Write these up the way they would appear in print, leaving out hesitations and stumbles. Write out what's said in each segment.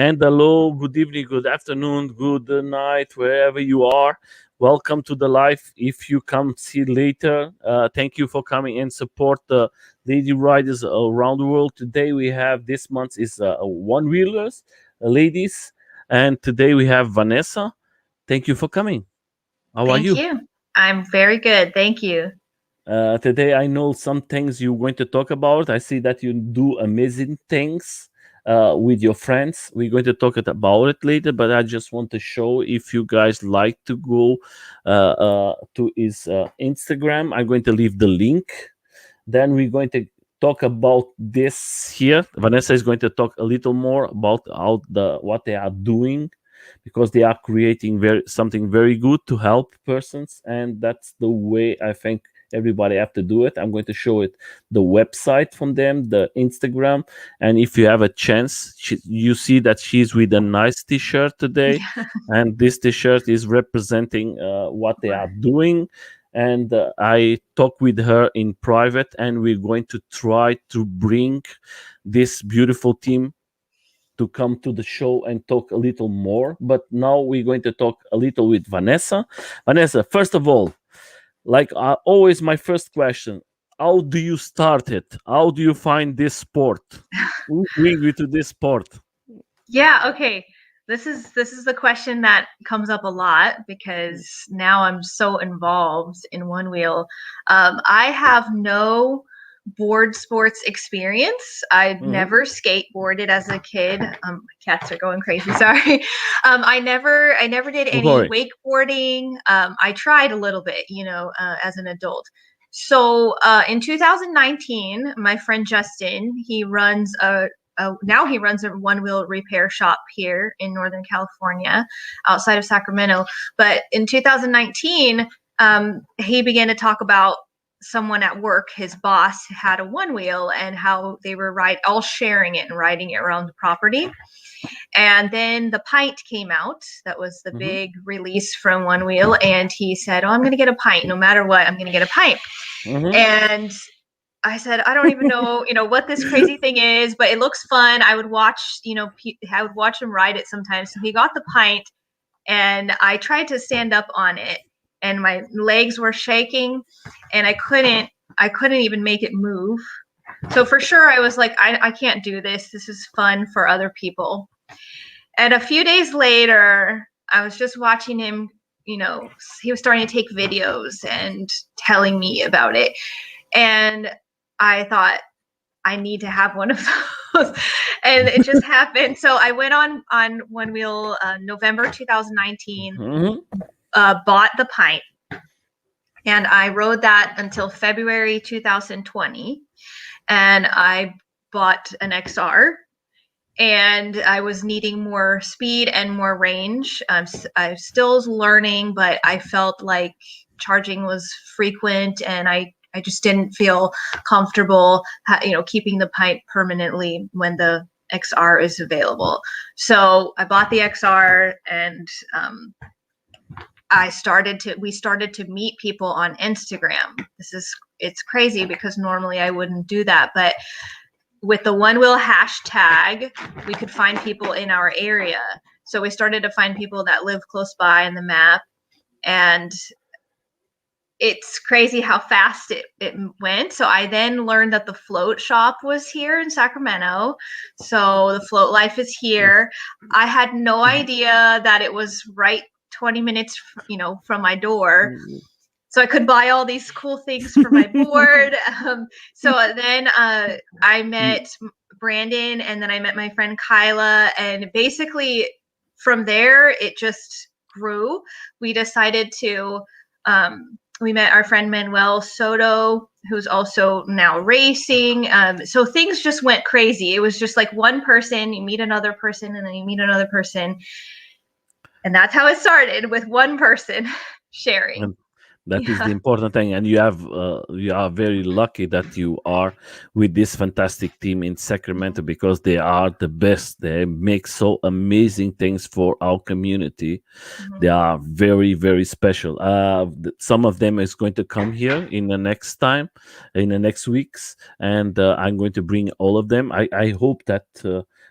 And hello, good evening, good afternoon, good night, wherever you are. Welcome to the live. If you come see later, thank you for coming and support the lady riders around the world. Today we have this month is one wheelers, ladies, and today we have Vanessa. Thank you for coming. How are Thank you? you. I'm very good. Thank you. Today I know some things you're going to talk about. I see that you do amazing things with your friends. We're going to talk about it later, but I just want to show if you guys like to go to his Instagram. I'm going to leave the link. Then we're going to talk about this here. Vanessa is going to talk a little more about how what they are doing because they are creating something very good to help persons, and that's the way I think everybody have to do it. I'm going to show it the website from them, the Instagram, and if you have a chance, you see that she's with a nice t-shirt today, and this t-shirt is representing what they are doing. And I talk with her in private, and we're going to try to bring this beautiful team to come to the show and talk a little more. But now we're going to talk a little with Vanessa. Vanessa, first of all, like always, my first question: how do you start it? How do you find this sport? Who bring you to this sport? Yeah, okay. This is the question that comes up a lot because now I'm so involved in Onewheel. I have no board sports experience. I never skateboarded as a kid. Cats are going crazy. Sorry. I never did any wakeboarding. I tried a little bit, as an adult. So in 2019, my friend Justin, now he runs a one-wheel repair shop here in Northern California, outside of Sacramento. But in 2019, he began to talk about someone at work, his boss had a one wheel, and how they were all sharing it and riding it around the property. And then the pint came out. That was the big release from Onewheel. And he said, I'm going to get a pint. No matter what, I'm going to get a pint. And I said, I don't even know, what this crazy thing is, but it looks fun. I would watch, I would watch him ride it sometimes. So he got the pint, and I tried to stand up on it, and my legs were shaking, and I couldn't even make it move. So for sure, I was like, I can't do this. This is fun for other people. And a few days later, I was just watching him, he was starting to take videos and telling me about it. And I thought, I need to have one of those. And it just happened. So I went on Onewheel November 2019, bought the pint, and I rode that until February 2020. And I bought an XR, and I was needing more speed and more range. I still was learning, but I felt like charging was frequent, and I just didn't feel comfortable, keeping the pint permanently when the XR is available. So I bought the XR, and we started to meet people on Instagram. It's crazy because normally I wouldn't do that, but with the Onewheel hashtag, we could find people in our area. So we started to find people that live close by in the map, and it's crazy how fast it went. So I then learned that the float shop was here in Sacramento. So the float life is here. I had no idea that it was right 20 minutes, from my door. So I could buy all these cool things for my board. So then I met Brandon, and then I met my friend Kyla. And basically from there, it just grew. We decided to, we met our friend Manuel Soto, who's also now racing. So things just went crazy. It was just like one person, you meet another person, and then you meet another person. And that's how it started, with one person sharing. That is the important thing, and you are very lucky that you are with this fantastic team in Sacramento, because they are the best. They make so amazing things for our community. They are very, very special. Some of them is going to come here in the next weeks, and I'm going to bring all of them. I hope that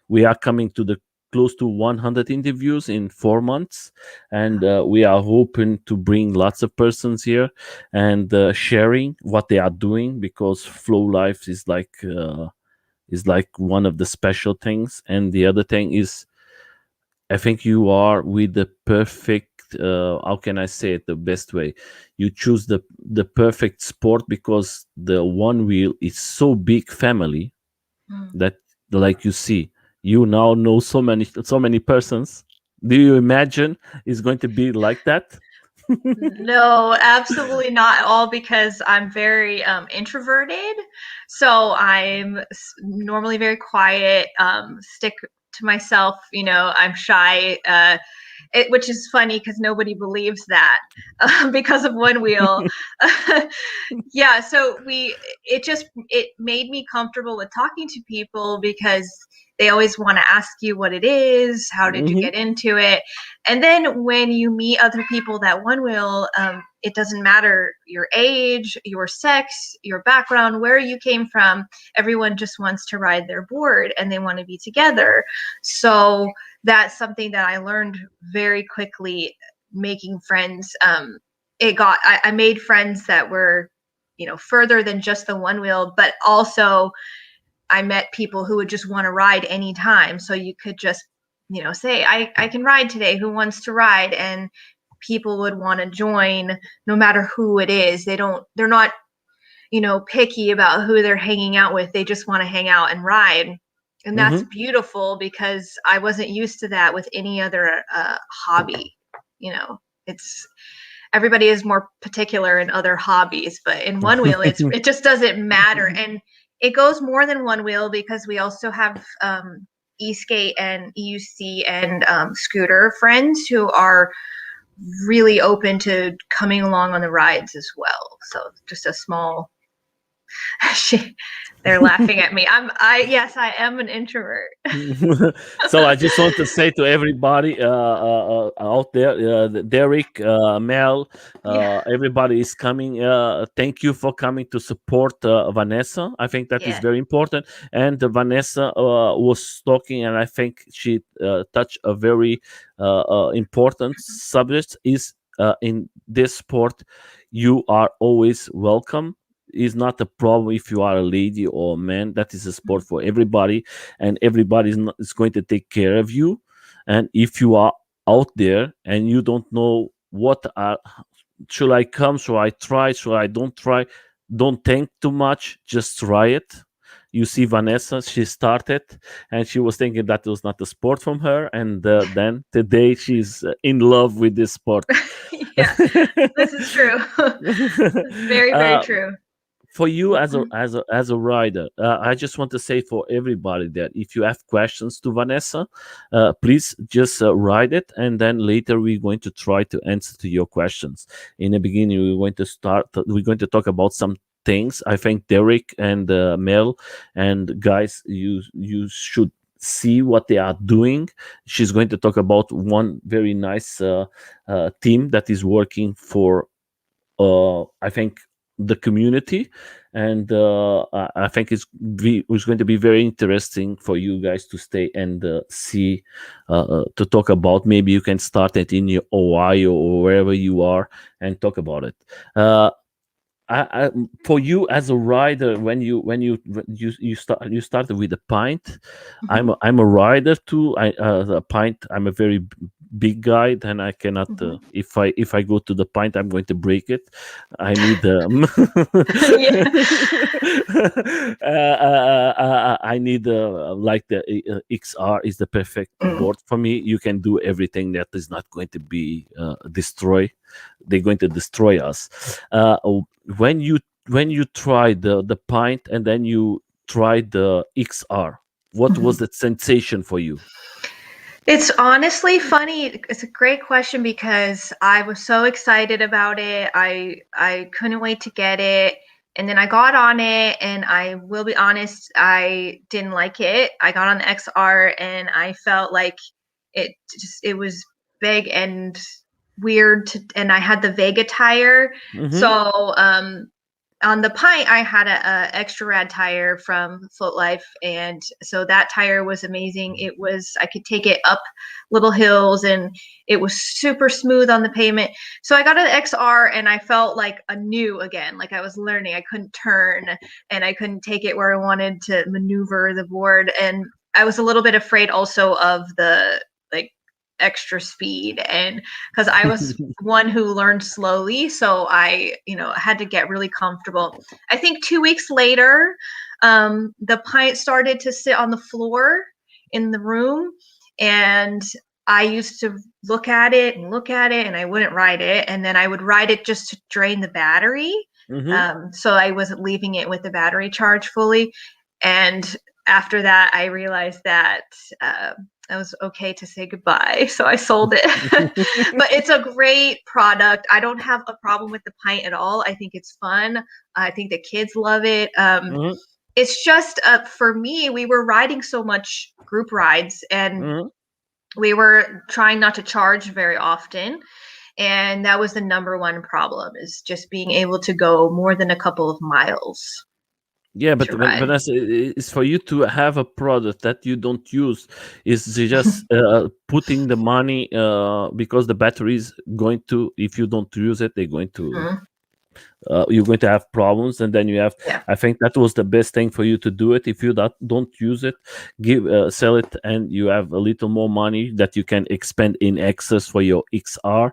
we are coming to the close to 100 interviews in 4 months, and we are hoping to bring lots of persons here and sharing what they are doing, because flow life is like one of the special things. And the other thing is, I think you are with the perfect. How can I say it the best way? You choose the perfect sport, because the one wheel is so big family Mm. that, like you see, you now know so many persons. Do you imagine it's going to be like that? No, absolutely not at all, because I'm very introverted. So I'm normally very quiet, stick to myself, I'm shy. Which is funny because nobody believes that because of Onewheel. Yeah, so it made me comfortable with talking to people, because they always want to ask you what it is, how did you Hmm. get into it, and then when you meet other people that Onewheel, it doesn't matter your age, your sex, your background, where you came from. Everyone just wants to ride their board and they want to be together. So that's something that I learned very quickly, making friends. I made friends that were, further than just the Onewheel, but also I met people who would just want to ride anytime. So you could just, say, I can ride today. Who wants to ride? And people would want to join no matter who it is. They're not, picky about who they're hanging out with. They just want to hang out and ride. And that's Hmm. beautiful, because I wasn't used to that with any other hobby. It's everybody is more particular in other hobbies, but in Onewheel, it just doesn't matter. And it goes more than Onewheel, because we also have e-skate and EUC and scooter friends who are really open to coming along on the rides as well. So just a small they're laughing at me. Yes, I am an introvert. So I just want to say to everybody out there, Derek, Mel, Yeah. everybody is coming. Thank you for coming to support Vanessa. I think that is Yeah. very important. And Vanessa was talking, and I think she touched a very important subject. Is in this sport, you are always welcome. Is not a problem if you are a lady or a man. That is a sport for everybody, and everybody is going to take care of you. And if you are out there and you don't know what are, should I come, should I try, should I don't try, don't think too much, just try it. You see Vanessa, she started and she was thinking that was not a sport from her, and then today she's in love with this sport. Yeah, this is true. It's very, very uh, true. for you as a Mhm. rider, I just want to say for everybody that if you have questions to Vanessa, please just write it, and then later we're going to try to answer to your questions. In the beginning, we're going to talk about some things. I think Derek and Mel and guys, you should see what they are doing. She's going to talk about one very nice team that is working for, I think, the community, and I think it's going to be very interesting for you guys to stay and see, to talk about. Maybe you can start it in your Ohio or wherever you are and talk about it. Uh, for you as a rider, when you started with a pint. Mhm. I'm a rider too. A pint. I'm a very big guy. Then I cannot. Mhm. If I go to the pint, I'm going to break it. I need Yeah. I need like the XR is the perfect Mm. board for me. You can do everything that is not going to be destroy. They're going to destroy us. When you tried the pint and then you tried the XR, what Mhm. was the sensation for you? It's honestly funny. It's a great question, because I was so excited about it. I couldn't wait to get it. And then I got on it, and I will be honest, I didn't like it. I got on the XR and I felt like it was big and weird and I had the Vega tire. Mm-hmm. So on the Pint, I had a extra rad tire from Float Life, and so that tire was amazing. It was, I could take it up little hills, and it was super smooth on the pavement. So I got an XR, and I felt like a new again, like I was learning. I couldn't turn, and I couldn't take it where I wanted to maneuver the board, and I was a little bit afraid also of the like extra speed, and because I was one who learned slowly, so I had to get really comfortable. I think 2 weeks later, the Pint started to sit on the floor in the room, and I used to look at it and I wouldn't ride it, and then I would ride it just to drain the battery. So I wasn't leaving it with the battery charge fully, and after that I realized that I was okay to say goodbye, so I sold it. But it's a great product. I don't have a problem with the Pint at all. I think it's fun. I think the kids love it. It's just for me, we were riding so much group rides, and we were trying not to charge very often. And that was the number one problem, is just being able to go more than a couple of miles. Yeah, but Vanessa, is for you to have a product that you don't use, is just putting the money because the battery is going to, if you don't use it, they're going to you're going to have problems, and then you have. Yeah. I think that was the best thing for you to do it. If you don't use it, sell it, and you have a little more money that you can expend in excess for your XR.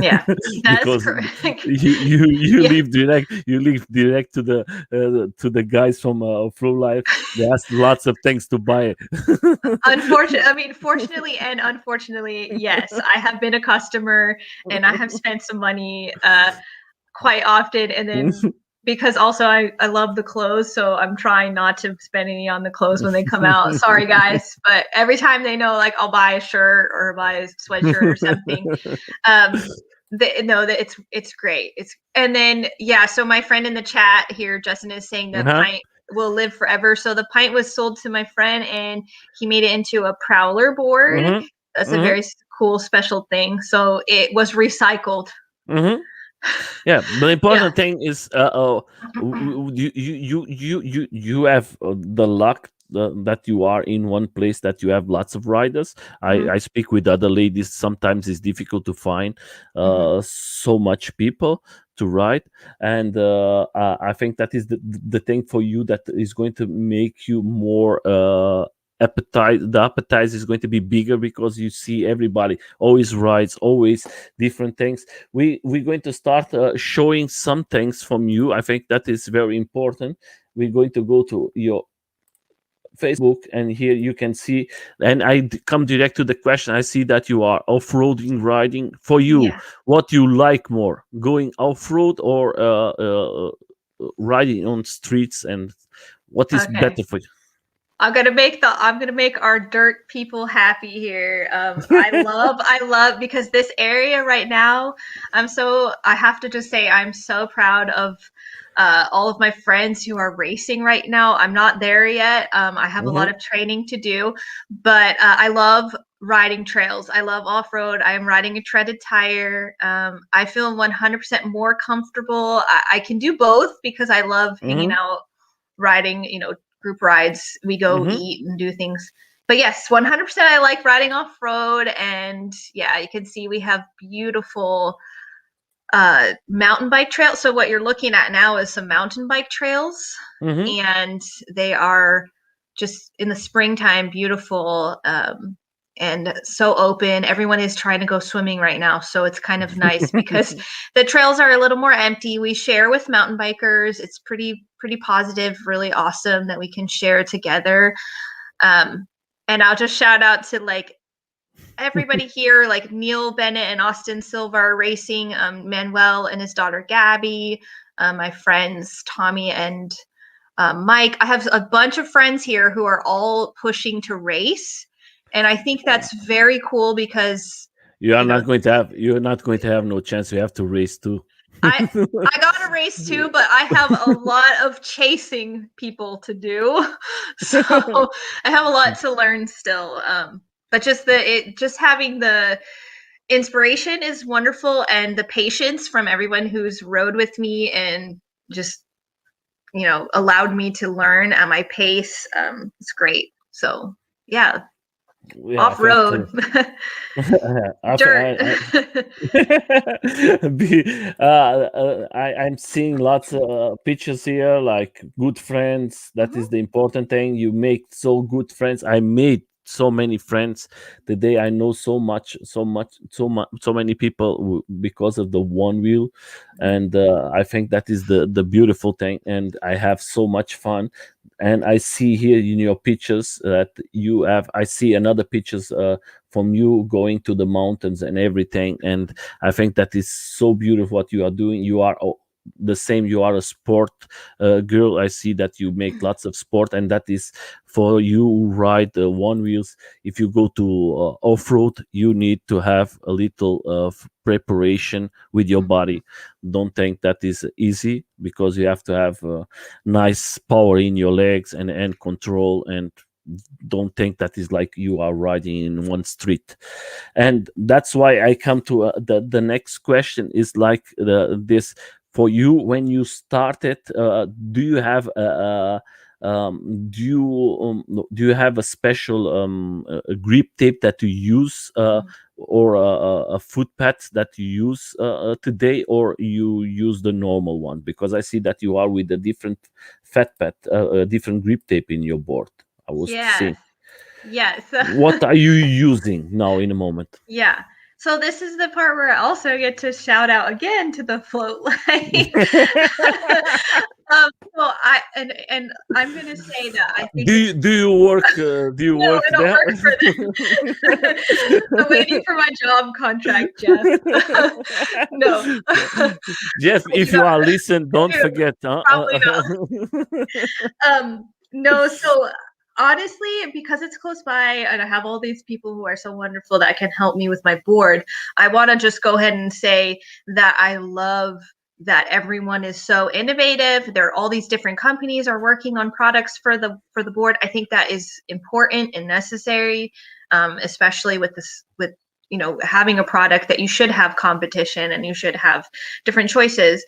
Yeah, that's because correct. you leave direct to the guys from Flow Life. They ask lots of things to buy. Fortunately and unfortunately, yes, I have been a customer and I have spent some money quite often, and then because also I love the clothes, so I'm trying not to spend any on the clothes when they come out. Sorry guys, but every time they know, like, I'll buy a shirt or buy a sweatshirt or something. They know that it's great. And then so my friend in the chat here, Justin, is saying the Pint will live forever. So the Pint was sold to my friend, and he made it into a Prowler board. That's a very cool special thing. So it was recycled. Yeah, the important thing is you have the luck that you are in one place, that you have lots of riders. I speak with other ladies. Sometimes it's difficult to find so much people to ride, and I think that is the thing for you that is going to make you more the appetite is going to be bigger, because you see everybody always rides, always different things. We're going to start showing some things from you. I think that is very important. We're going to go to your Facebook, and here you can see, and I come direct to the question. I see that you are off-roading riding. For you, what you like more, going off-road or riding on streets, and what is better for you? I'm gonna make our dirt people happy here. I love because this area right now, I have to just say I'm so proud of all of my friends who are racing right now. I'm not there yet. I have a lot of training to do, but I love riding trails. I love off-road. I am riding a treaded tire. I feel 100% more comfortable. I can do both because I love hanging out, riding, group rides. We go eat and do things. But yes, 100% I like riding off-road. And yeah, you can see we have beautiful mountain bike trails. So what you're looking at now is some mountain bike trails, and they are just in the springtime beautiful, and so open. Everyone is trying to go swimming right now, so it's kind of nice because the trails are a little more empty. We share with mountain bikers. It's pretty positive, really awesome that we can share together. And I'll just shout out to like everybody here, like Neil Bennett and Austin Silva are racing, Manuel and his daughter Gabby, my friends Tommy and Mike. I have a bunch of friends here who are all pushing to race, and I think that's very cool because you're not going to have no chance. You have to race too. I got a race too, but I have a lot of chasing people to do, so I have a lot to learn still. But just having the inspiration is wonderful, and the patience from everyone who's rode with me, and just allowed me to learn at my pace. It's great. So yeah, Yeah, I off think road, I, dirt. I'm seeing lots of pictures here, like good friends. That Mhm. is the important thing. You make so good friends. I made so many friends today. I know so many people because of the one wheel, and I think that is the beautiful thing. And I have so much fun. And I see here in your pictures that you have. I see another pictures. From you going to the mountains and everything, and I think that is so beautiful what you are doing. You are the same, you are a sport girl. I see that you make lots of sport, and that is for you who ride the one wheels. If you go to off-road, you need to have a little preparation with your body. Don't think that is easy, because you have to have nice power in your legs and control, and don't think that is like you are riding in one street. And that's why I come to the next question is like this. For you, when you started, do you have do you have a special a grip tape that you use, or a foot pad that you use today, or you use the normal one? Because I see that you are with a different fat pad, a different grip tape in your board. I was Yes. seeing. Yes. What are you using now in a moment? Yeah. So this is the part where I also get to shout out again to the float line. So and I'm gonna say that I think it's do you no, work I don't there? work for them. I'm waiting for my job contract, Jeff. No, Jeff, if no, you are listening, don't forget. probably not. No, so honestly, because it's close by and I have all these people who are so wonderful that can help me with my board, I want to just go ahead and say that I love that everyone is so innovative. There are all these different companies are working on products for the board. I think that is important and necessary, especially with this with having a product that you should have competition and you should have different choices.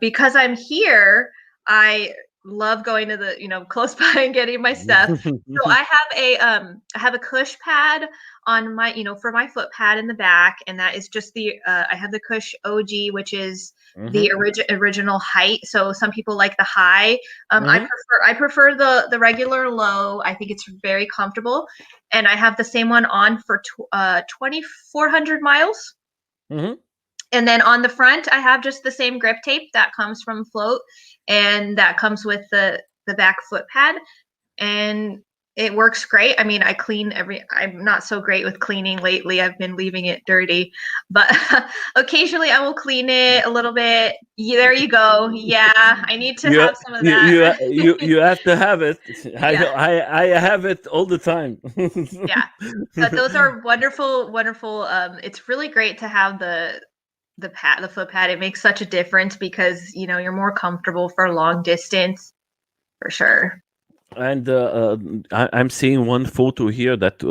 Because I'm here, I love going to the close by and getting my stuff. So I have a cush pad on my for my foot pad in the back, and that is just the I have the Cush OG, which is the Mhm, original height. So some people like the high. mhm, I prefer the regular low. I think it's very comfortable, and I have the same one on for 2,400 miles. mhm. And then on the front, I have just the same grip tape that comes from Float, and that comes with the back foot pad, and it works great. I mean, I'm not so great with cleaning lately. I've been leaving it dirty, but occasionally I will clean it a little bit. Yeah, there you go. Yeah, I need to You have some of that. you have to have it. Yeah, I have it all the time. yeah. But those are wonderful, wonderful. It's really great to have the foot pad. It makes such a difference because you're more comfortable for long distance for sure. And I'm seeing one photo here that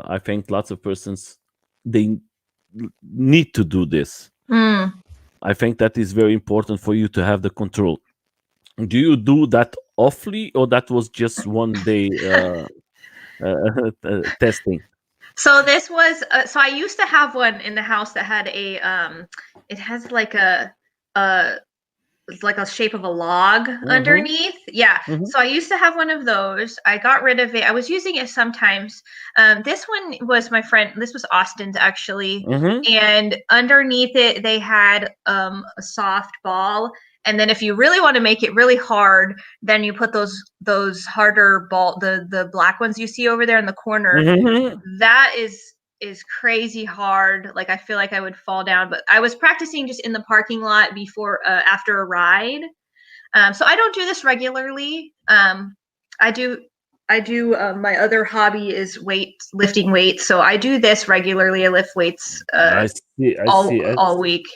I think lots of persons they need to do this. Mm. I think that is very important for you to have the control. Do you do that awfully, or that was just one day testing? So this was so I used to have one in the house that had a it has a it's like a shape of a log Mm-hmm, underneath. Yeah. mm-hmm, So I used to have one of those. I got rid of it. I was using it sometimes. This one was my friend. This was Austin's actually. mm-hmm, And underneath it, they had a soft ball. And then if you really want to make it really hard, then you put those harder ball the black ones you see over there in the corner. mm-hmm. That is crazy hard. Like I feel like I would fall down, but I was practicing just in the parking lot before after a ride. So I don't do this regularly. I do my other hobby is lifting weights. So I do this regularly. I lift weights I see, I all see, all week.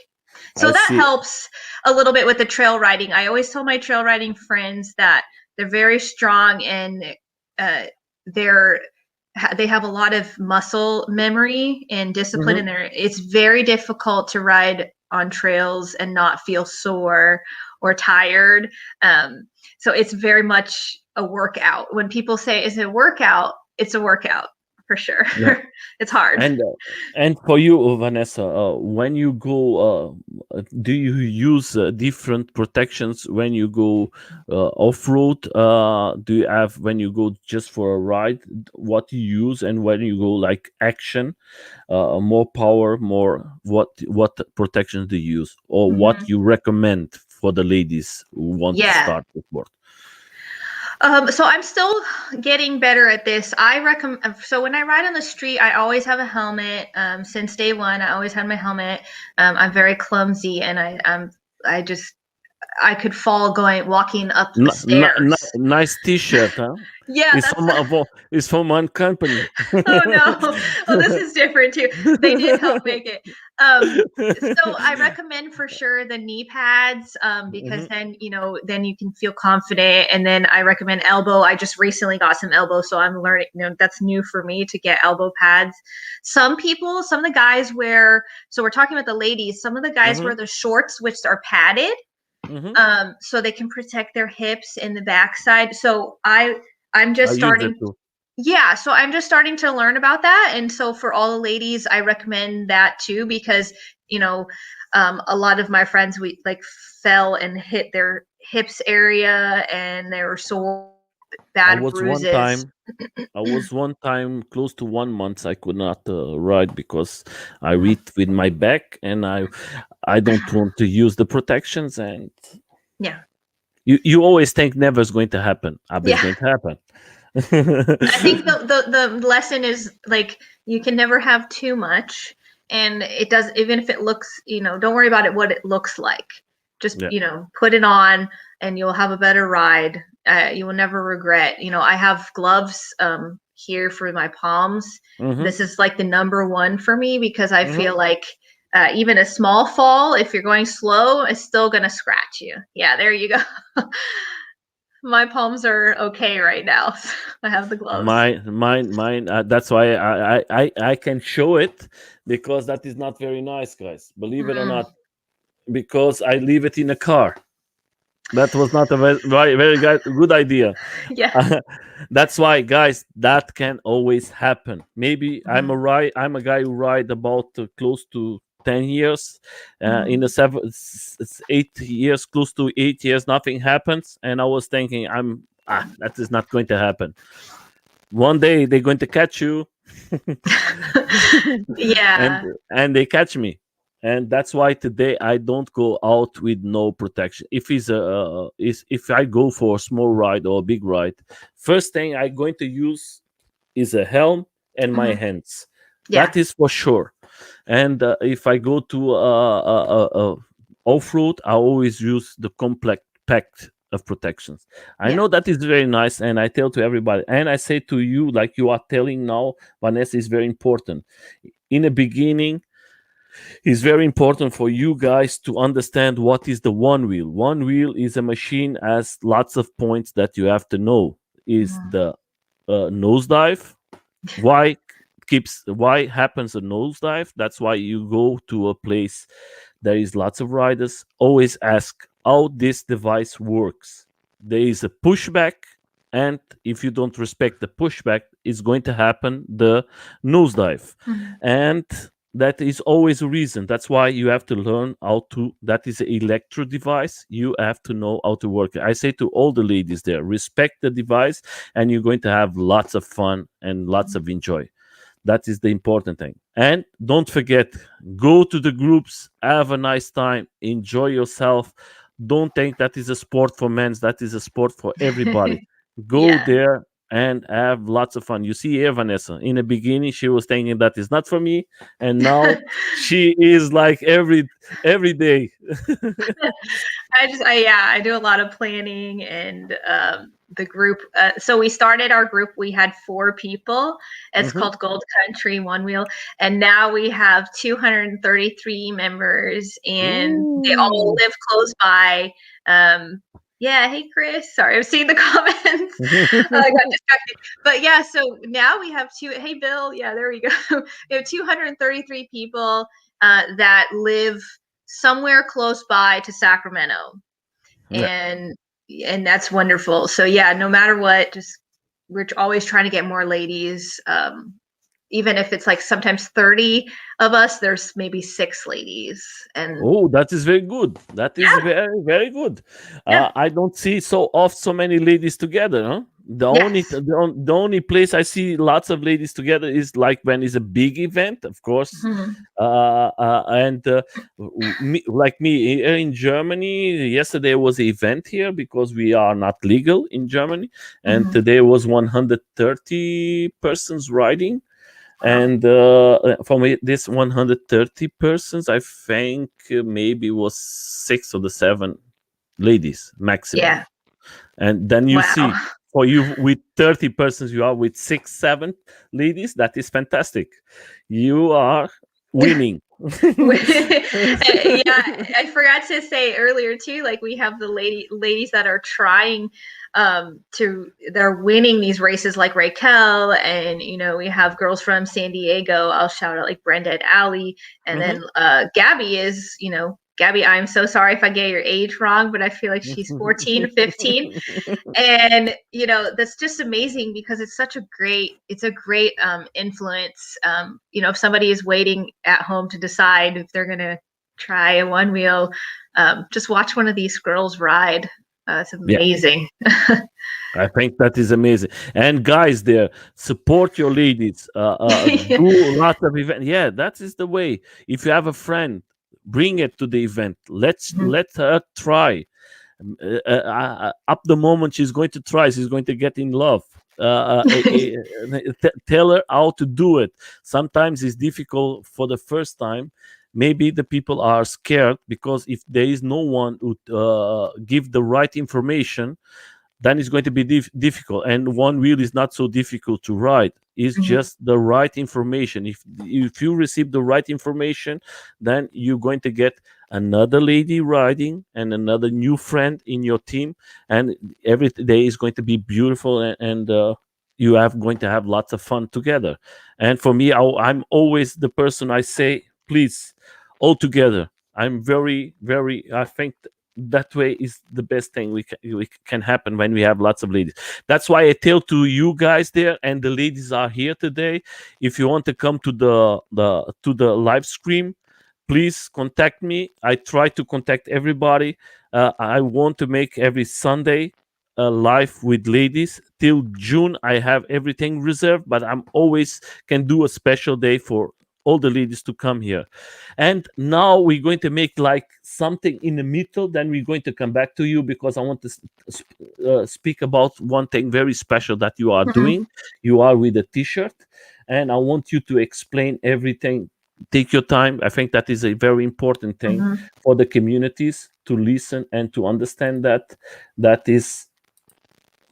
So I that see. helps a little bit with the trail riding. I always tell my trail riding friends that they're very strong and uh, they're they have a lot of muscle memory and discipline in Mm-hmm. there. It's very difficult to ride on trails and not feel sore or tired. So it's very much a workout. When people say, is it a workout? It's a workout for sure. Yeah. It's hard. And for you, Vanessa, when you go, do you use different protections when you go off road? Do you have when you go just for a ride? What you use, and when you go like action, more power, more what protections do you use, or what Mhm. you recommend for the ladies who want to Yeah. start the sport? So I'm still getting better at this. I recommend. So when I ride on the street, I always have a helmet. Since day one, I always had my helmet. I'm very clumsy, and I just I could fall walking up the stairs. Nice T-shirt, huh? Yeah, It's that's. it's from one company. Oh no. Oh, this is different too. They did help make it. So I recommend for sure the knee pads, because Mhm, then you can feel confident. And then I recommend elbow. I just recently got some elbow, so I'm learning. That's new for me to get elbow pads. Some of the guys wear. So we're talking about the ladies. Some of the guys mhm, wear the shorts, which are padded, mhm. so they can protect their hips in the backside. So I'm I just use it starting. too. Yeah, so I'm just starting to learn about that. And so for all the ladies, I recommend that too, because, you know, a lot of my friends, we like fell and hit their hips area and they were sore, I bad was one bruises. time. I was one time close to 1 month. I could not ride because I read with my back, and I don't want to use the protections. And Yeah. you always think never is going to happen. But it's Yeah. going to happen. I think the lesson is like you can never have too much, and it does, even if it looks, don't worry about it what it looks like. Just, Yeah. put it on and you'll have a better ride. You will never regret. I have gloves here for my palms. Hmm. This is like the number one for me, because I Hmm. feel like even a small fall, if you're going slow, is still gonna scratch you. Yeah, there you go. My palms are okay right now. I have the gloves. Mine. That's why I can show it, because that is not very nice, guys. Believe it or Mm, not, because I leave it in a car. That was not a very good idea. yeah. That's why, guys, that can always happen. Maybe Mhm, I'm a guy who ride about close to 10 years. In the mhm. 8 years, close to 8 years, nothing happens, and I was thinking, that is not going to happen. One day they're going to catch you, and Yeah. they catch me. And that's why today I don't go out with no protection. If I go for a small ride or a big ride, first thing I'm going to use is a helm and my Mhm. hands. Yeah. That is for sure. And if I go to off road, I always use the complex pack of protections. I Yeah. know that is very nice, and I tell to everybody, and I say to you, like you are telling now, Vanessa, is very important. In the beginning, it's very important for you guys to understand what is the one wheel. One wheel is a machine has lots of points that you have to know. Is Mhm. the nosedive, why happens a nosedive? That's why you go to a place there is lots of riders. Always ask how this device works. There is a pushback, and if you don't respect the pushback, it's going to happen the nosedive. Mhm. And that is always a reason. That's why you have to learn how to. That is an electro device. You have to know how to work it. I say to all the ladies there, respect the device, and you're going to have lots of fun and lots of enjoy. That is the important thing. And don't forget, go to the groups, have a nice time, enjoy yourself. Don't think that is a sport for men, that is a sport for everybody. Go Yeah. there and have lots of fun. You see here, Vanessa, in the beginning, she was thinking that is not for me. And now she is like every day. Yeah, I do a lot of planning and the group. So we started our group. We had 4 people. It's Mhm. called Gold Country One Wheel, and now we have 233 members, and they all Ooh. live close by. Yeah, hey Chris. Sorry, I've seen the comments. I got distracted. But yeah, so now we have two. Hey Bill. Yeah, there we go. We have 233 people that live somewhere close by to Sacramento. Yeah. And that's wonderful. So yeah, no matter what, just we're always trying to get more ladies. Even if it's like sometimes 30 of us, there's maybe 6 ladies. And Oh, that is very good. That is yeah, very, very good. yeah, I don't see so oft so many ladies together, huh? yes. The only place I see lots of ladies together is like when it's a big event, of course. Mhm. And like me here in Germany, yesterday was an event here because we are not legal in Germany, and Mhm. today was 130 persons riding. Wow. And for me, this 130 persons, I think maybe was 6 or 7 ladies maximum. Yeah. And then you Wow. see, for you with 30 persons, you are with 6, 7 ladies. That is fantastic. You are winning. Yeah, I forgot to say earlier too, like we have the ladies that are trying to they're winning these races like Raquel, and we have girls from San Diego. I'll shout out like Brenda and Allie, and then Mhm. Gabby is, Gabby, I'm so sorry if I get your age wrong, but I feel like she's 14, 15. And that's just amazing because it's a great influence. If somebody is waiting at home to decide if they're going to try a one wheel, just watch one of these girls ride. It's Yeah. amazing. I think that is amazing. And guys, there support your ladies. Do lots of event. Yeah, that is the way. If you have a friend, bring it to the event. Let her try. Up the moment she's going to try, she's going to get in love. Tell her how to do it. Sometimes it's difficult for the first time. Maybe the people are scared because if there is no one who give the right information, then it's going to be difficult. And one wheel is not so difficult to ride. It's just the right information. If you receive the right information, then you're going to get another lady riding and another new friend in your team, and every day is going to be beautiful, and you have going to have lots of fun together. And for me, I'm always the person I say, please, all together. I'm very. I think that way is the best thing we can happen when we have lots of ladies. That's why I tell to you guys there, and the ladies are here today. If you want to come to the live stream, please contact me. I try to contact everybody. I want to make every Sunday a live with ladies till June. I have everything reserved, but I'm always can do a special day for all the ladies to come here. And now we're going to make like something in the middle. Then we're going to come back to you because I want to speak about one thing very special that you are doing. You are with a T-shirt, and I want you to explain everything. Take your time. I think that is a very important thing for the communities to listen and to understand that is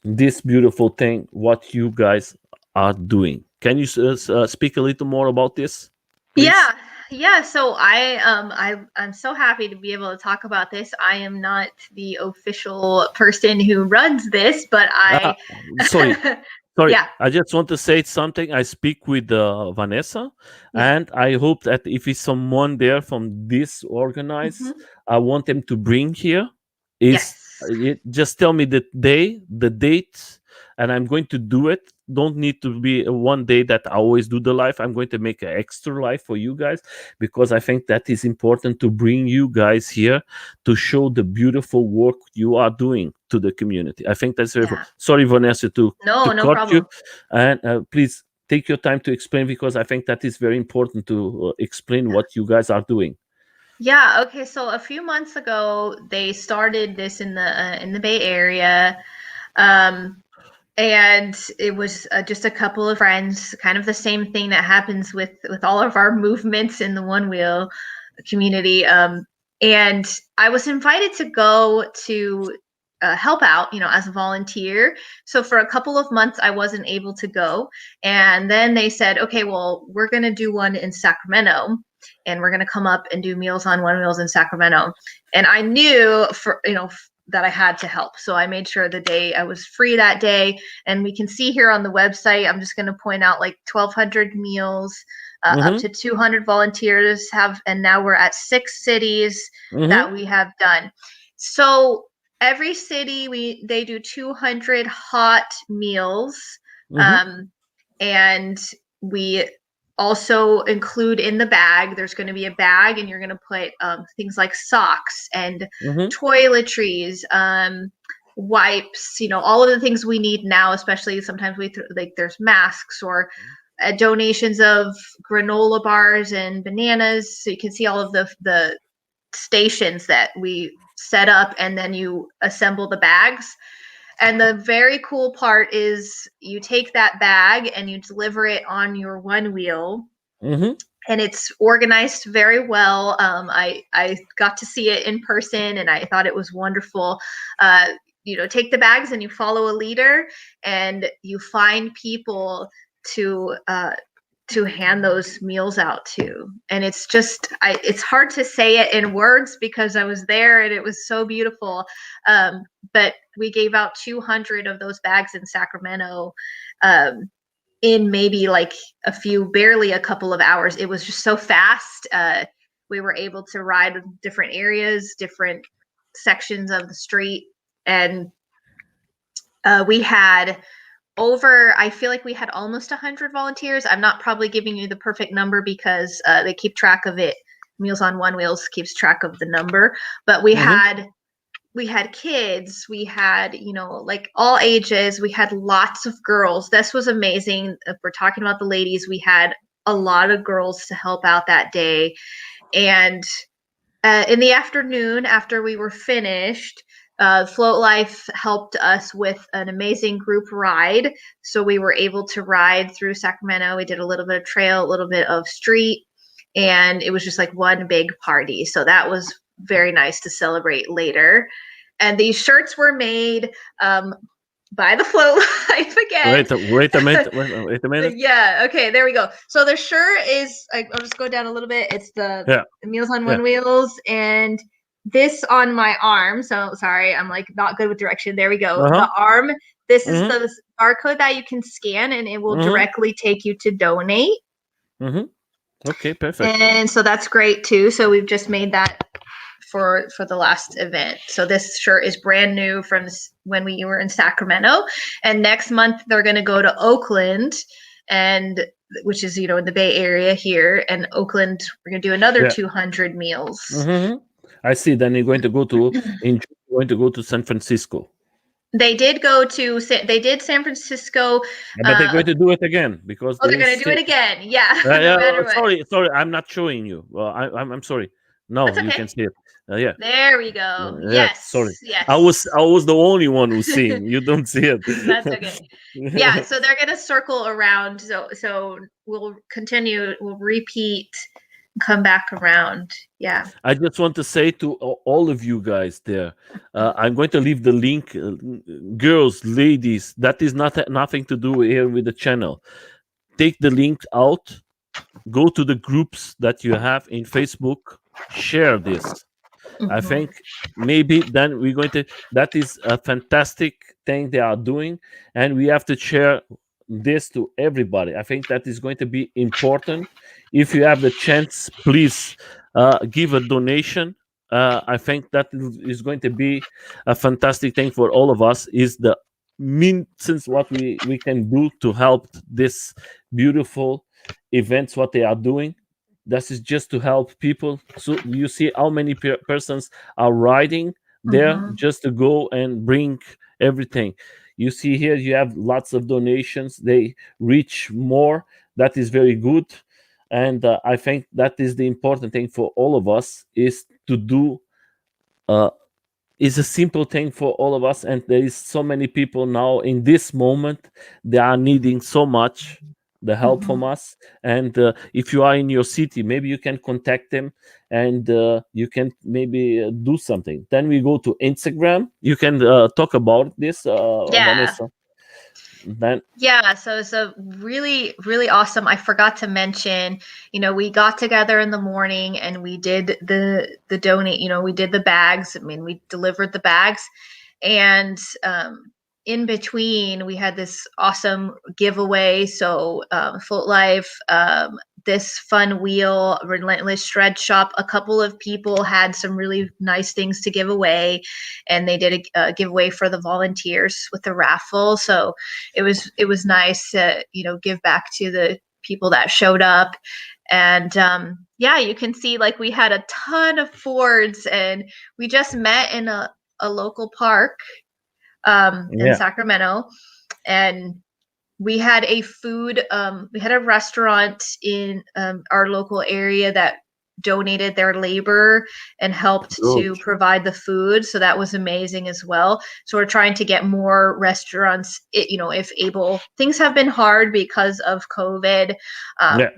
this beautiful thing what you guys are doing. Can you speak a little more about this, please? Yeah, yeah. So I'm so happy to be able to talk about this. I am not the official person who runs this, but Ah, I sorry, sorry. yeah. I just want to say something. I speak with Vanessa, Yeah. and I hope that if it's someone there from this organize, I want them to bring here. Is Yes. just tell me the day, the date, and I'm going to do it. Don't need to be one day that I always do the live. I'm going to make an extra live for you guys because I think that is important to bring you guys here to show the beautiful work you are doing to the community. I think that's very Yeah. important. Sorry, Vanessa, to No, no cut you, problem. and please take your time to explain because I think that is very important to explain what you guys are doing. Yeah, okay. So a few months ago, they started this in the Bay Area. Um, and it was just a couple of friends, kind of the same thing that happens with all of our movements in the one wheel community. And I was invited to go to help out, as a volunteer. So for a couple of months, I wasn't able to go, and then they said, okay, well, we're going to do one in Sacramento, and we're going to come up and do Meals on One Wheels in Sacramento. And I knew that I had to help. So I made sure the day I was free that day. And we can see here on the website, I'm just going to point out like 1,200 meals, up Mm-hmm. to 200 volunteers have, and now we're at 6 cities Mm-hmm. that we have done. So every city they do 200 hot meals, and we also include in the bag, there's going to be a bag, and you're going to put things like socks and toiletries, wipes, all of the things we need now, especially sometimes there's masks or donations of granola bars and bananas, so you can see all of the stations that we set up, and then you assemble the bags. And the very cool part is you take that bag and you deliver it on your Onewheel, and it's organized very well. I got to see it in person, and I thought it was wonderful. Take the bags and you follow a leader, and you find people to hand those meals out to. And it's just, it's hard to say it in words because I was there and it was so beautiful. But we gave out 200 of those bags in Sacramento in maybe like barely a couple of hours. It was just so fast. We were able to ride different areas, different sections of the street. And we had I feel like we had almost 100 volunteers. I'm not probably giving you the perfect number because they keep track of it. Meals on Onewheels keeps track of the number, but we had kids, we had, like all ages, we had lots of girls. This was amazing. If we're talking about the ladies, we had a lot of girls to help out that day. And in the afternoon, after we were finished, Float Life helped us with an amazing group ride. So we were able to ride through Sacramento. We did a little bit of trail, a little bit of street, and it was just like one big party. So that was very nice to celebrate later. And these shirts were made by the Float Life again. Wait a minute. Yeah. Okay. There we go. So the shirt is. I'll just go down a little bit. It's the Meals on Onewheels, and this on my arm. So sorry, I'm like not good with direction. There we go. The arm. This is the barcode that you can scan, and it will directly take you to donate. Okay, perfect. And so that's great too. So we've just made that for the last event. So this shirt is brand new from when we were in Sacramento, and next month they're going to go to Oakland, and which is in the Bay Area here, and Oakland we're going to do another 200 meals. I see. Then you're going to go to San Francisco. They did San Francisco. But they're going to do it again because they're going to do it again. Yeah. Sorry, I'm not showing you. Well, I'm sorry. No, okay. You can see it. Yeah. There we go. Yes. Sorry. Yes. I was the only one who's seeing. You don't see it. That's okay. Yeah. So they're going to circle around. So we'll continue. We'll repeat. Come back around. Yeah. I just want to say to all of you guys there, I'm going to leave the link. Girls, ladies, that is nothing to do here with the channel. Take the link out. Go to the groups that you have in Facebook. Share this. I think maybe then we're going to. That is a fantastic thing they are doing, and we have to share this to everybody. I think that is going to be important. If you have the chance, please give a donation. I think that is going to be a fantastic thing for all of us. Is the since what we can do to help this beautiful events, what they are doing. This is just to help people. So you see how many persons are riding there just to go and bring everything. You see here, you have lots of donations. They reach more. That is very good. And I think that is the important thing for all of us is to do. Is a simple thing for all of us. And there is so many people now in this moment. They are needing so much the help from us. And if you are in your city, maybe you can contact them and you can maybe do something. Then we go to Instagram. You can talk about this, Vanessa. Then so it's a really, really awesome. I forgot to mention, we got together in the morning and we did the donate, we did the bags. I mean, we delivered the bags, and in between we had this awesome giveaway. So Float Life this fun wheel, Relentless Shred Shop, a couple of people had some really nice things to give away, and they did a giveaway for the volunteers with the raffle. So it was nice to give back to the people that showed up. And yeah, you can see like we had a ton of Fords, and we just met in a local park in Yeah. Sacramento, and we had we had a restaurant in our local area that donated their labor and helped Good. to provide the food, so that was amazing as well. So we're trying to get more restaurants, if able. Things have been hard because of COVID, Yeah.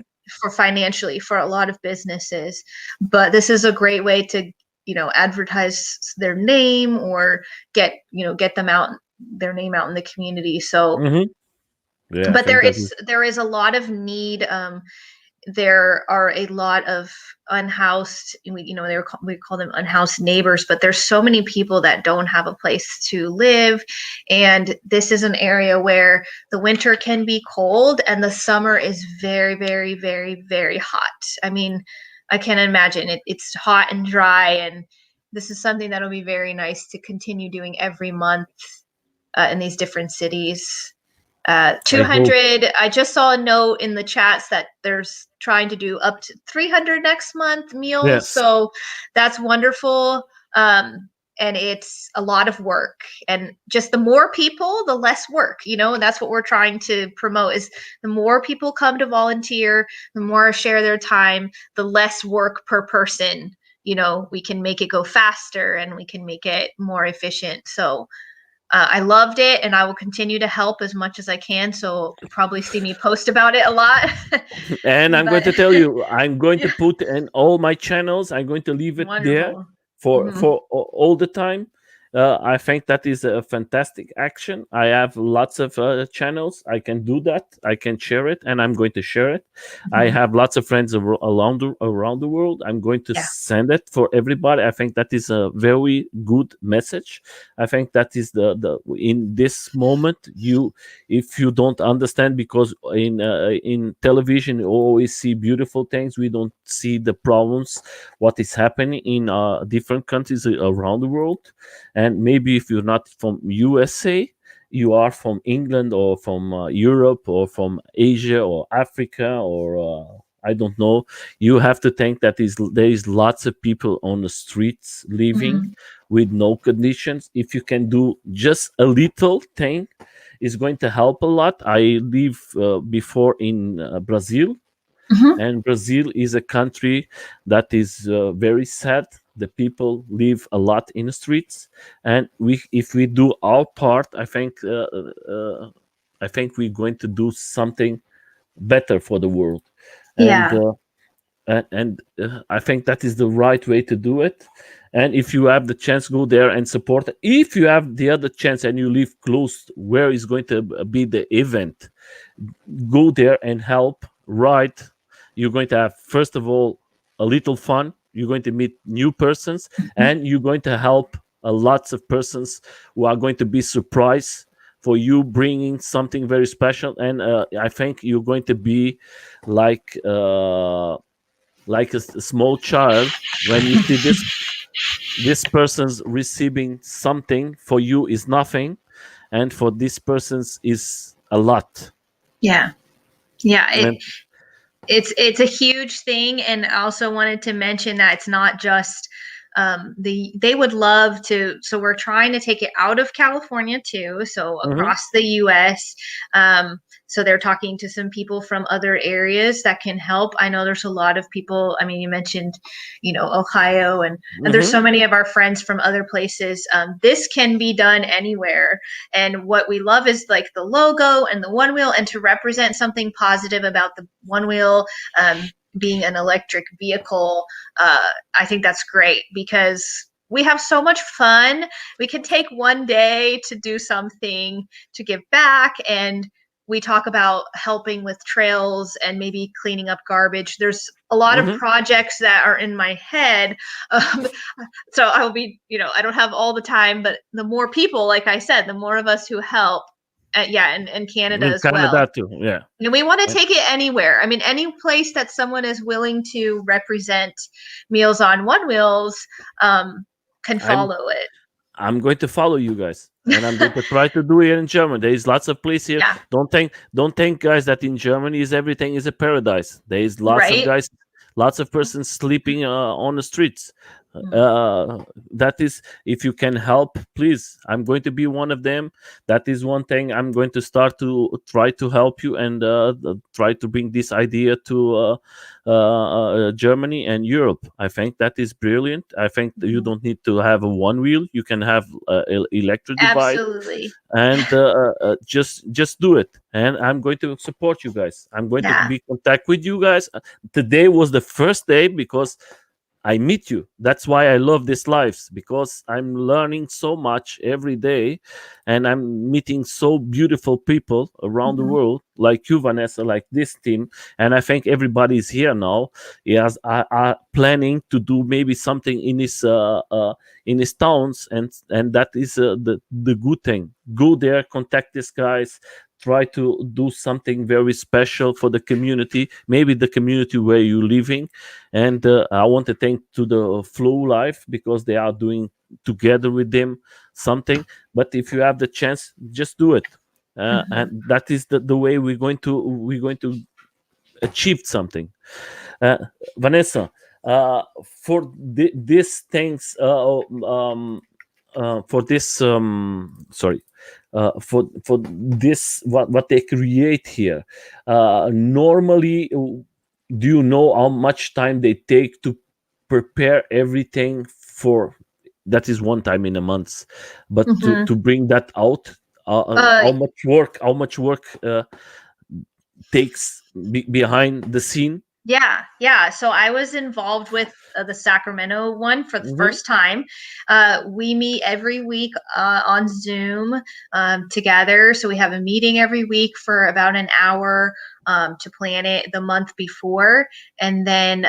for financially for a lot of businesses, but this is a great way to advertise their name, or get them out, their name out in the community. So Hmm. Yeah, I but think there that is is. there is a lot of need. There are a lot of unhoused, we call them unhoused neighbors, but there's so many people that don't have a place to live, and this is an area where the winter can be cold and the summer is very, very, very, very hot. I mean, I can't imagine it. It's hot and dry, and this is something that'll be very nice to continue doing every month in these different cities. I hope. 200. I just saw a note in the chats that there's trying to do up to 300 next month meals. Yes. So that's wonderful. And it's a lot of work. And just the more people, the less work, and that's what we're trying to promote is the more people come to volunteer, the more share their time, the less work per person. We can make it go faster and we can make it more efficient. So I loved it, and I will continue to help as much as I can. So you'll probably see me post about it a lot. And I'm going But to tell you, I'm going to yeah, put in all my channels. I'm going to leave it there wonderful. for Hmm. all the time. I think that is a fantastic action. I have lots of channels. I can do that. I can share it, and I'm going to share it. I Hmm. have lots of friends around the world. I'm going to Yeah. send it for everybody. I think that is a very good message. I think that is the in this moment, you, if you don't understand, because in television you always see beautiful things, we don't see the problems, what is happening in different countries around the world. And maybe if you're not from USA, you are from England or from Europe or from Asia or Africa or I don't know. You have to think that there is lots of people on the streets living Hmm. with no conditions. If you can do just a little thing, is going to help a lot. I live before in Brazil, Hmm. and Brazil is a country that is very sad. The people live a lot in the streets, and if we do our part, I think we're going to do something better for the world. And Yeah. I think that is the right way to do it. And if you have the chance, go there and support. If you have the other chance and you live close where is going to be the event, go there and help. Right, you're going to have, first of all, a little fun. You're going to meet new persons, Hmm. and you're going to help lots of persons who are going to be surprised for you bringing something very special. And I think you're going to be like a small child when you see this person's receiving something. For you is nothing, and for this person's is a lot. Yeah. Yeah. And It's a huge thing, and I also wanted to mention that it's not just they would love to. So we're trying to take it out of California too, so mhm, across the U.S. So they're talking to some people from other areas that can help. I know there's a lot of people. I mean, you mentioned, Ohio, and there's mhm, so many of our friends from other places. This can be done anywhere, and what we love is like the logo and the Onewheel, and to represent something positive about the Onewheel being an electric vehicle. I think that's great because we have so much fun. We can take one day to do something to give back, and we talk about helping with trails and maybe cleaning up garbage. There's a lot of mhm. projects that are in my head. Um, so I'll be, I don't have all the time, but the more people, like I said, the more of us who help, and Canada In as well. Canada too. Yeah. And we want to take it anywhere. I mean, any place that someone is willing to represent Meals on One Wheels can I'm follow it. I'm going to follow you guys, and I'm going to try to do it in Germany. There is lots of place here. Yeah. Don't think, guys, that in Germany is everything is a paradise. There is lots of Right. guys, lots of persons sleeping on the streets. Mm. That is, if you can help, please. I'm going to be one of them. That is one thing. I'm going to start to try to help you and try to bring this idea to Germany and Europe. I think that is brilliant. I think that you Mhm. don't need to have a one wheel. You can have electric device, Absolutely. and just do it. And I'm going to support you guys. I'm going to Yeah. be in contact with you guys. Today was the first day because I meet you. That's why I love this lives, because I'm learning so much every day, and I'm meeting so beautiful people around the Mhm. world, like you, Vanessa, like this team. And I think everybody is here now. Yes, are planning to do maybe something in his towns, and that is the good thing. Go there, contact these guys, try to do something very special for the community, maybe the community where you're living. And I want to thank to the Flow Life, because they are doing together with them something. But if you have the chance, just do it. Mhm. And that is the way we're going to achieve something. uh, Vanessa, for these things, for this sorry, for this, what they create here, normally, do you know how much time they take to prepare everything for, that is one time in a month, but to Mhm. bring that out, Uh, how much work takes behind the scene? yeah. So I was involved with the Sacramento one for the Hmm. first time. We meet every week on Zoom together. So we have a meeting every week for about an hour to plan it the month before. And then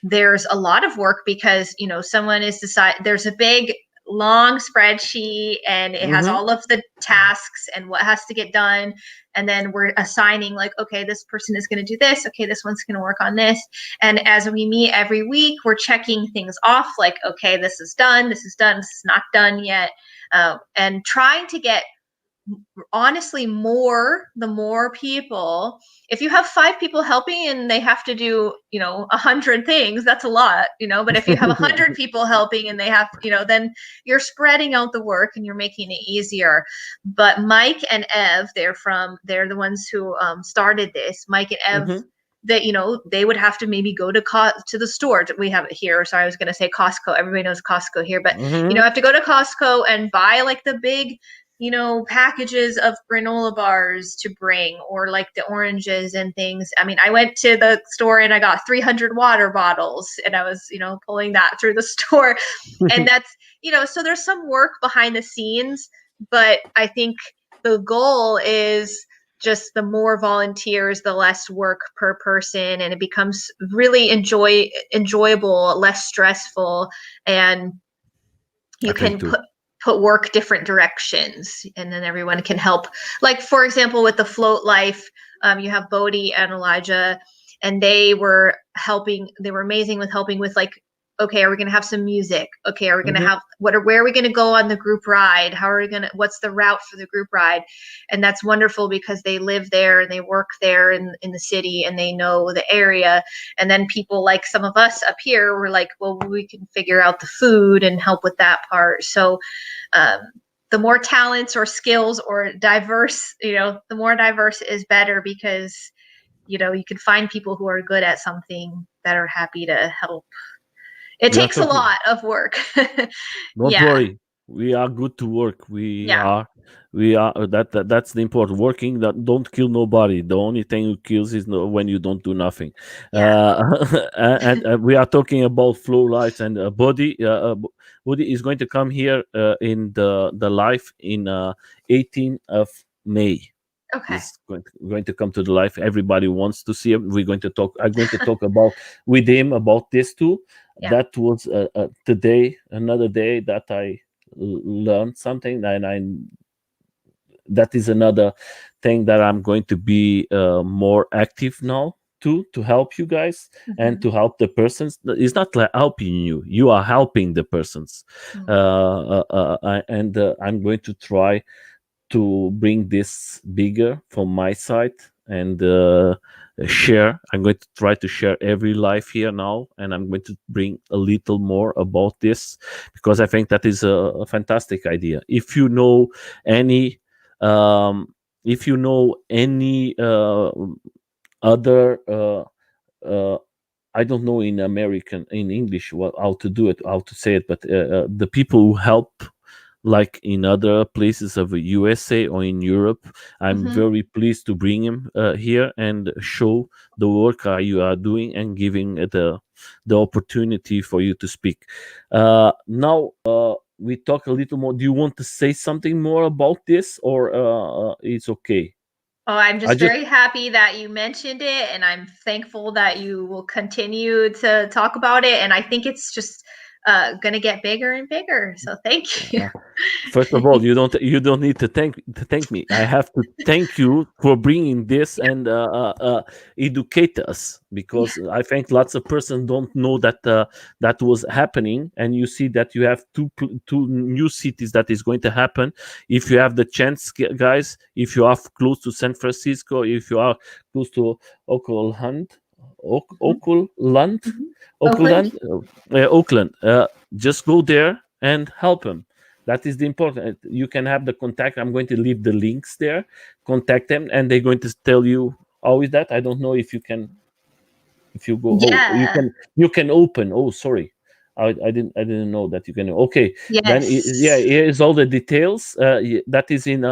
there's a lot of work because, someone is there's a big long spreadsheet and it has Hmm. all of the tasks and what has to get done, and then we're assigning, like, okay, this person is going to do this, okay, this one's going to work on this. And as we meet every week, we're checking things off, like, okay, this is done, this is done, this is not done yet. And trying to get, honestly, the more people. If you have 5 people helping and they have to do 100 things, that's a lot. But if you have 100 people helping and they have, then you're spreading out the work and you're making it easier. But Mike and Ev, they're the ones who started this. Mike and Ev, Hmm. that they would have to maybe go to the store. We have it here, so I was going to say Costco. Everybody knows Costco here, but Hmm. have to go to Costco and buy, like, the big packages of granola bars to bring, or like the oranges and things. I mean, I went to the store and I got 300 water bottles, and I was, pulling that through the store. And that's, so there's some work behind the scenes, but I think the goal is just the more volunteers, the less work per person, and it becomes really enjoyable, less stressful, and I you think can too. put work different directions, and then everyone can help. Like, for example, with the Float Life, you have Bodhi and Elijah, and they were amazing with helping with, like, okay, are we going to have some music? Okay, are we going to Hmm. have where are we going to go on the group ride? How are we going to, what's the route for the group ride? And that's wonderful because they live there and they work there in the city and they know the area. And then people like some of us up here were like, well, we can figure out the food and help with that part. So um, the more talents or skills or diverse, the more diverse is better, because you can find people who are good at something that are happy to help. It We are takes a talking. lot of work. Don't Yeah. worry. We are good to work. We Yeah. are. We are. That's the important. Working that don't kill nobody. The only thing who kills is when you don't do nothing. Yeah. And we are talking about flow lights and body. Body is going to come here in the live in 18th of May. Okay. Is going to come to the life. Everybody wants to see him. We're going to talk. I'm going to talk about with him about this too. Yeah. That was today, another day that I learned something, and I that is another thing that I'm going to be more active now too, to help you guys and Mhm. to help the persons. It's not like helping you; you are helping the persons. Mm. And I'm going to try to bring this bigger from my side and share. I'm going to try to share every life here now, and I'm going to bring a little more about this because I think that is a fantastic idea. If you know any, um, if you know any other. Uh, I don't know in American, in English, how to do it, how to say it, but the people who help, like in other places of the USA or in Europe, I'm Mhm. very pleased to bring him here and show the work you are doing and giving the opportunity for you to speak. Now we talk a little more. Do you want to say something more about this, or it's okay? Oh, I'm I just just very happy that you mentioned it, and I'm thankful that you will continue to talk about it. And I think it's just going to get bigger and bigger. So thank you. uh, First of all, you don't need to thank me. I have to thank you for bringing this and educate us, Yeah. because I think lots of persons don't know that that was happening, and you see that you have two new cities that is going to happen. If you have the chance, guys, if you are close to San Francisco, if you are close to Oakland, Mhm. Oakland, Mhm. Oakland. Oakland, Oakland, just go there and help them. That is the important. You can have the contact. I'm going to leave the links there. Contact them, and they're going to tell you how is that. I don't know if you can, if you go. Oh, Yeah. you can open. Oh, sorry, I didn't know that you can. Okay, then yeah, Yes. here is all the details. That is in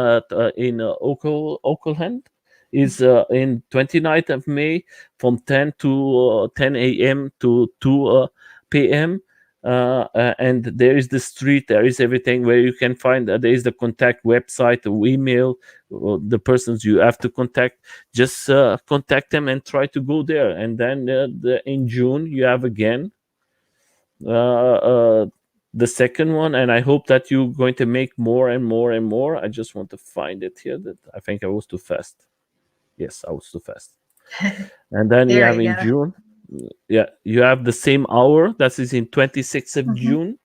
Oakland. Is in 29th of May from 10 to 10 a.m. to 2 p.m. And there is the street, there is everything where you can find. There is the contact website, the email, the persons you have to contact. Just contact them and try to go there. And then in June you have again uh, uh, the second one, and I hope that you're going to make more and more and more. I just want to find it here. That I think I was too fast. Yes, I was too fast. And then you There have you in go. June, yeah, you have the same hour. That is in 26th of Mhm. June.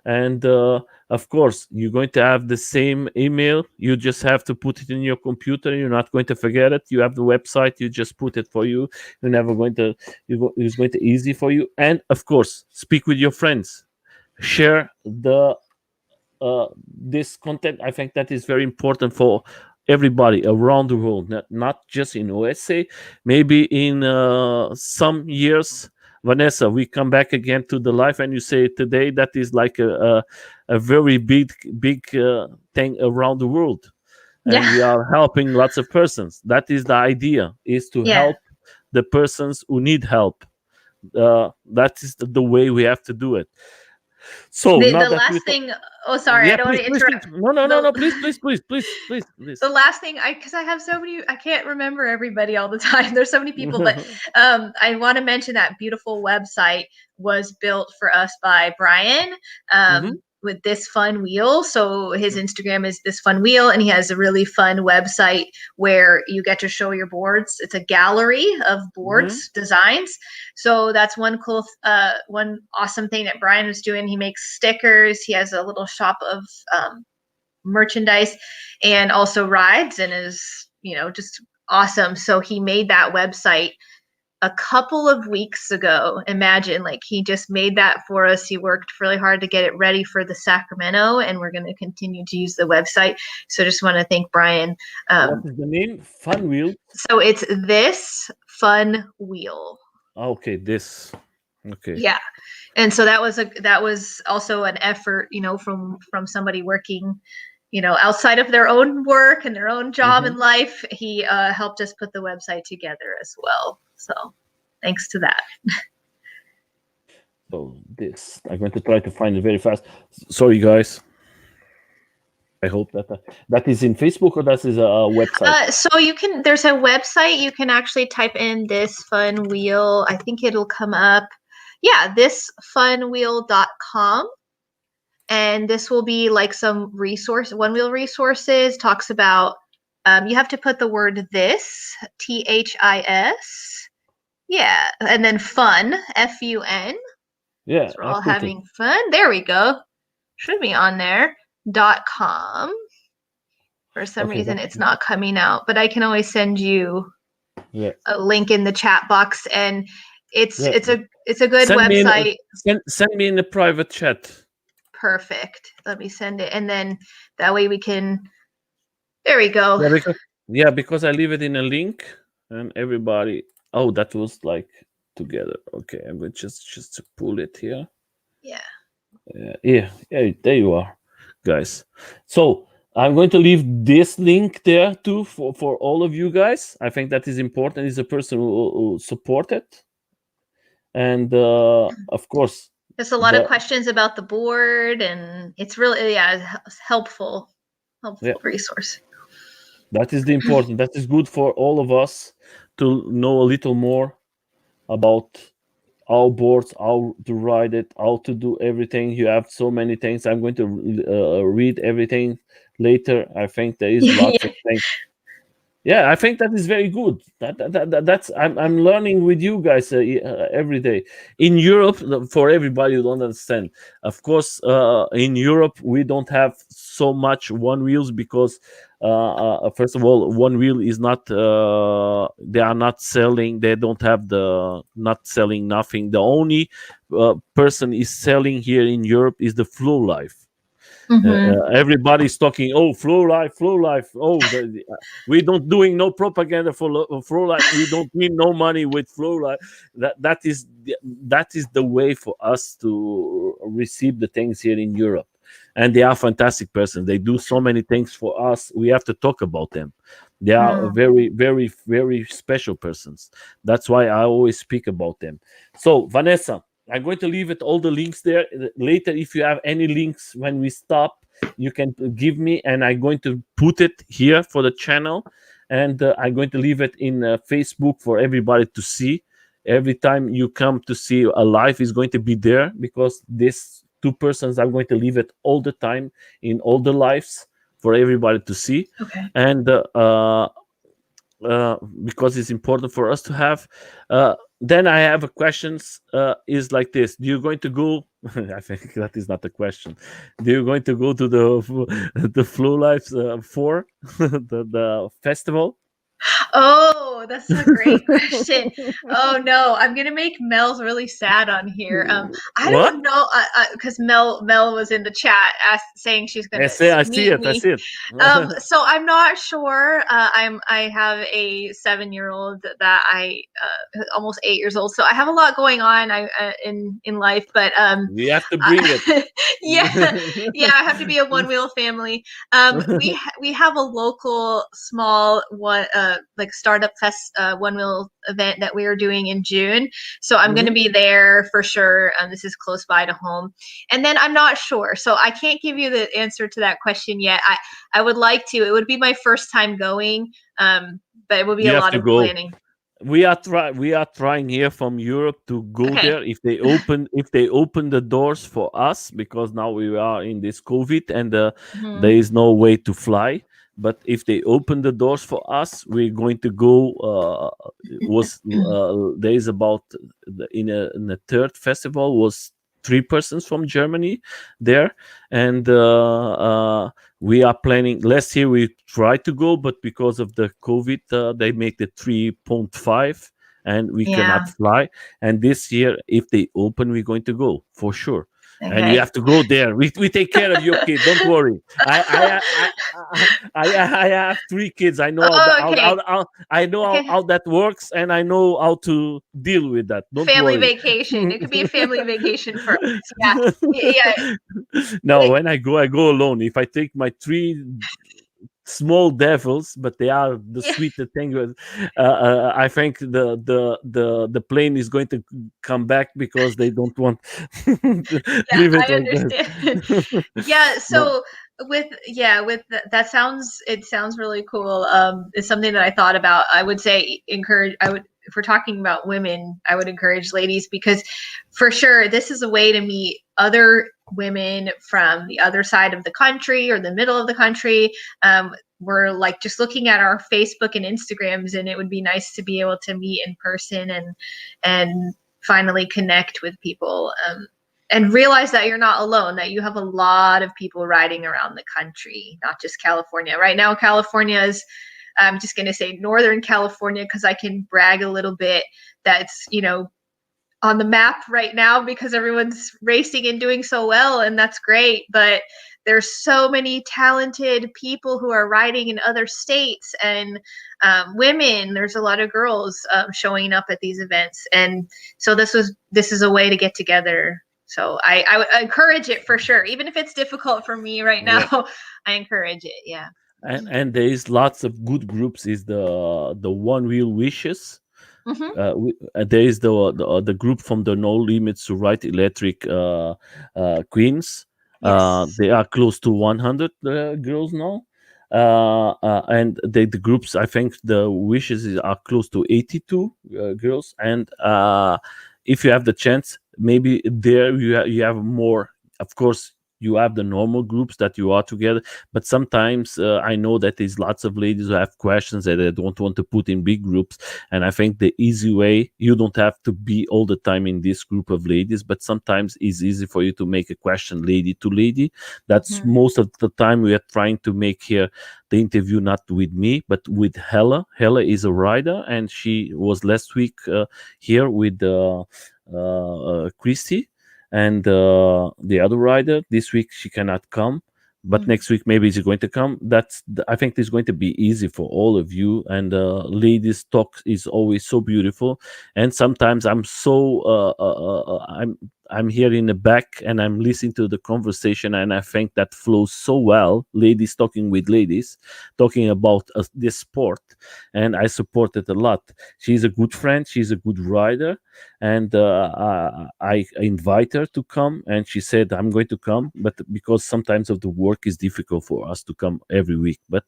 And of course you're going to have the same email. You just have to put it in your computer. You're not going to forget it. You have the website. You just put it for you. You're never going to it's going to easy for you. And of course, speak with your friends. Share the this content. I think that is very important for everybody around the world, not just in USA. Maybe in some years, Vanessa, we come back again to the life, and you say today that is like a very big thing around the world, and Yeah. we are helping lots of persons. That is the idea: is to Yeah. help the persons who need help. That is the way we have to do it. So The now the that we last talk, thing. Oh, sorry, I yeah, don't want please, to please, please. interrupt. No, no, no, The no. Please, please, please, please, please, the please. last thing, I because I have so many, I can't remember everybody all the time. There's so many people, but I want to mention that beautiful website was built for us by Brian. Mm-hmm. With This Fun Wheel. So his Instagram is This Fun Wheel, and he has a really fun website where you get to show your boards. It's a gallery of Mm-hmm. boards designs. So that's one awesome thing that Brian is doing. He makes stickers. He has a little shop of merchandise and also rides, and is just awesome. So he made that website a couple of weeks ago. Imagine, like, he just made that for us. He worked really hard to get it ready for the Sacramento, and we're going to continue to use the website. So just want to thank Brian. What um, is the name? Fun Wheel. so it's This Fun Wheel. Okay, this. Okay. Yeah. And so that was also an effort, from somebody working, outside of their own work and their own job Mm-hmm. in life. He helped us put the website together as well. So thanks to that. So this, I'm going to try to find it very fast. Sorry, guys. I hope that that is in Facebook, or that is a website. So there's a website. You can actually type in This Fun Wheel. I think it'll come up. Yeah, thisfunwheel.com. and this will be like some Onewheel resources. Talks about you have to put the word this, THIS, yeah, and then fun, FUN. Yeah, So we're I all put it. having fun. There we go. Should be on there. .com. For some Okay, reason, it's not coming out, but I can always send you yeah. a link in the chat box, and it's Yeah. it's a good Send me in website. send me in the private chat. Perfect. Let me send it, and then that way we can. There we go. Because I leave it in a link and everybody. Oh, that was like together. Okay, I'm going just to pull it here. Yeah. Yeah, there you are, guys. So I'm going to leave this link there too for all of you guys. I think that is important. Is a person who supported, and of course, There's a lot of the questions about the board, and it's really helpful yeah, resource. that is the important. That is good for all of us to know a little more about our boards, how to ride it, how to do everything. You have so many things. I'm going to read everything later. I think there is lots of things. Yeah, I think that is very good. That's I'm learning with you guys every day. In Europe, for everybody who don't understand, of course, in Europe we don't have so much one wheels because first of all, one wheel is not. They are not selling. They don't have the not selling nothing. The only person is selling here in Europe is the Flow Life. Everybody's talking. Oh, flow life, flow life. Oh, we don't doing no propaganda for flow life. We don't need no money with flow life. That is the way for us to receive the things here in Europe, and they are fantastic persons. They do so many things for us. We have to talk about them. They are very, very, very special persons. That's why I always speak about them. So, Vanessa, I'm going to leave it all the links there later. If you have any links when we stop, you can give me, and I'm going to put it here for the channel, and I'm going to leave it in Facebook for everybody to see. Every time you come to see a live, is going to be there because these two persons are going to leave it all the time in all the lives for everybody to see. Okay. And because it's important for us to have. Then I have a questions. Is like this: do you going to go? I think that is not a question. Do you going to go to the Flow Lives for the festival? Oh, that's a great question. Oh no, I'm gonna make Mel's really sad on here. I What? don't know, because Mel was in the chat saying she's I gonna see. I see meet it. I me. see it. So I'm not sure. I have a 7-year-old that I almost 8 years old. So I have a lot going on in life, but We have to bring it. yeah, I have to be a one wheel family. We have a local small one like startup fest one wheel event that we are doing in June. So I'm going to be there for sure. This is close by to home, and then I'm not sure, so I can't give you the answer to that question yet. I would like to. It would be my first time going, but it would be You a have lot to of go. planning. We are trying here from Europe to go Okay. there if they open the doors for us, because now we are in this COVID and there is no way to fly. But if they open the doors for us, we're going to go. There is about in a third festival was 3 persons from Germany there, and we are planning. Last year we tried to go, but because of the COVID, they make the 3.5, and we cannot fly. And this year, if they open, we're going to go for sure. Okay. And you have to go there. We take care of your kid. Don't worry. I have 3 kids. I know I know how that works, and I know how to deal with that. Don't family worry. vacation. It could be a family vacation for us. Yeah. No, when I go alone. If I take my 3 small devils, but they are the sweetest thing. I think the plane is going to come back because they don't want leave it I like understand. that. Yeah, so No. with that sounds really cool. It's something that I thought about. I would say if we're talking about women, I would encourage ladies, because for sure this is a way to meet other women from the other side of the country or the middle of the country. We're like just looking at our Facebook and Instagrams, and it would be nice to be able to meet in person and finally connect with people, and realize that you're not alone, that you have a lot of people riding around the country, not just California. Right now, California is, I'm just going to say Northern California because I can brag a little bit that's, on the map right now because everyone's racing and doing so well, and that's great. But there's so many talented people who are riding in other states, and women. There's a lot of girls showing up at these events, and so this is a way to get together. So I would encourage it for sure, even if it's difficult for me right Yeah. now. I encourage it. Yeah. And there is lots of good groups. Is the One Wheel Wishes. Mm-hmm. There is the group from the No Limits to Ride Electric Queens. Yes. They are close to 100 girls now. And the groups, I think the wishes are close to 82 girls. And if you have the chance, maybe there you have more. Of course, you have the normal groups that you are together, but sometimes I know that there's lots of ladies who have questions that they don't want to put in big groups. And I think the easy way, you don't have to be all the time in this group of ladies, but sometimes it's easy for you to make a question lady to lady. That's Mm-hmm. most of the time we are trying to make here the interview not with me but with Hella. Hella is a rider, and she was last week here with Christy and the other rider. This week she cannot come, but Mm-hmm. next week maybe she's going to come. I think this is going to be easy for all of you. And ladies talk is always so beautiful, and sometimes I'm here in the back and I'm listening to the conversation, and I think that flows so well. Ladies talking with ladies, talking about this sport, and I support it a lot. She's a good friend. She's a good rider, and I invite her to come, and she said I'm going to come, but because sometimes of the work is difficult for us to come every week. But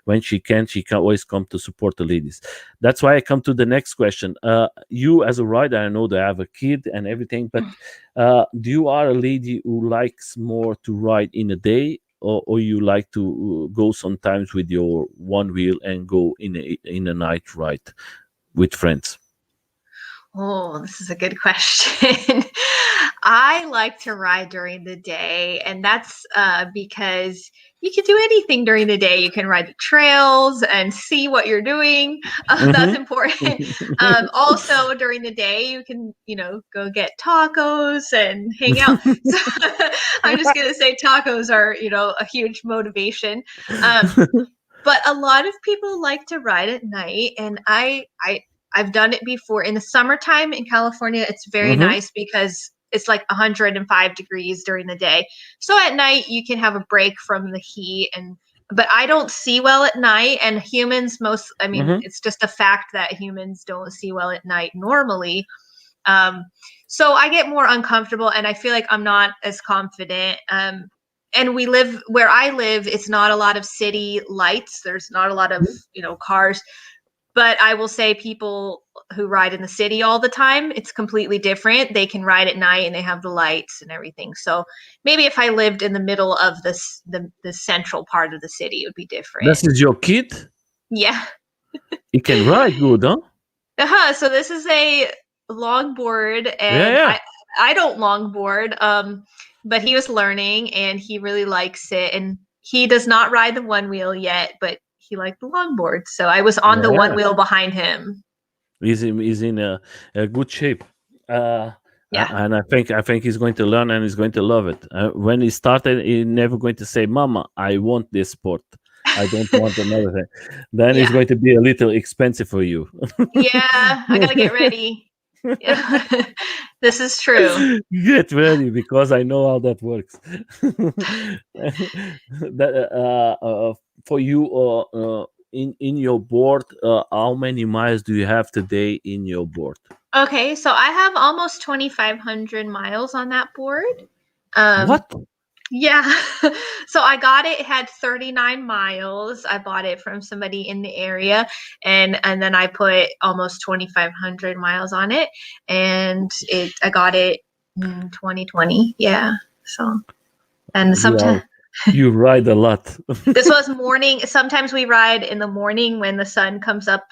when she can always come to support the ladies. That's why I come to the next question. You as a rider, I know that I have a kid and everything, but do you are a lady who likes more to ride in a day, or you like to go sometimes with your one wheel and go in a night ride with friends? Oh, this is a good question. I like to ride during the day, and that's because you can do anything during the day. You can ride the trails and see what you're doing. That's Mm-hmm. important. Also, during the day, you can, go get tacos and hang out. So I'm just going to say tacos are, a huge motivation. But a lot of people like to ride at night, and I've done it before. In the summertime in California, it's very Mm-hmm. nice because it's like 105 degrees during the day. So at night you can have a break from the heat, but I don't see well at night, and humans Mm-hmm. it's just a fact that humans don't see well at night normally. Um, so I get more uncomfortable, and I feel like I'm not as confident. And where I live, it's not a lot of city lights. There's not a lot of, cars. But I will say people who ride in the city all the time, it's completely different. They can ride at night and they have the lights and everything. So maybe if I lived in the middle of the central part of the city, it would be different. This is your kid. Yeah. He can ride good, huh? So this is a longboard, Yeah, and yeah. I don't longboard, but he was learning and he really likes it, and he does not ride the one wheel yet, but he liked the longboard, so I was on the one Yeah. wheel behind him. He's in a good shape. Uh, Yeah. and I think he's going to learn and he's going to love it. When he started, he's never going to say, "Mama, I want this sport. I don't want another thing." Then it's Yeah. going to be a little expensive for you. Yeah, I gotta get ready. Yeah. This is true. Get ready because I know how that works. For you, in your board, how many miles do you have today in your board? Okay, so I have almost 2,500 miles on that board. Um, What? Yeah. So I got it. It had 39 miles. I bought it from somebody in the area, and then I put almost 2,500 miles on it, and I got it in 2020. Yeah. So, and You sometimes you ride a lot. this was morning. Sometimes we ride in the morning when the sun comes up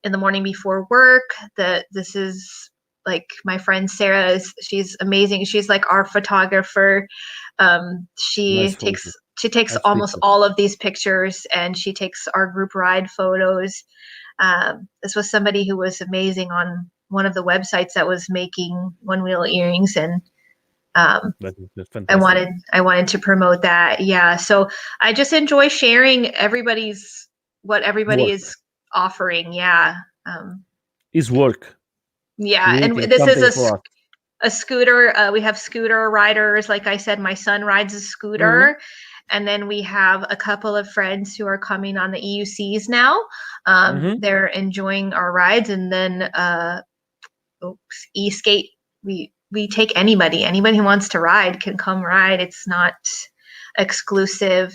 in the morning before work. This is like my friend Sarah she's amazing. She's like our photographer. Nice She takes photo. Nice almost picture. all of these pictures, and she takes our group ride photos. This was somebody who was amazing on one of the websites that was making one wheel earrings, and um, That is just I fantastic. wanted to promote that. Yeah. So I just enjoy sharing what everybody Work is offering. Yeah. Um, is work. yeah. And Creating this is something for us. a scooter. We have scooter riders. Like I said, my son rides a Mm-hmm. scooter. And then we have a couple of friends who are coming on the EUCs now. Mm-hmm. They're enjoying our rides. And then e-skate, we take anybody who wants to ride can come ride. It's not exclusive.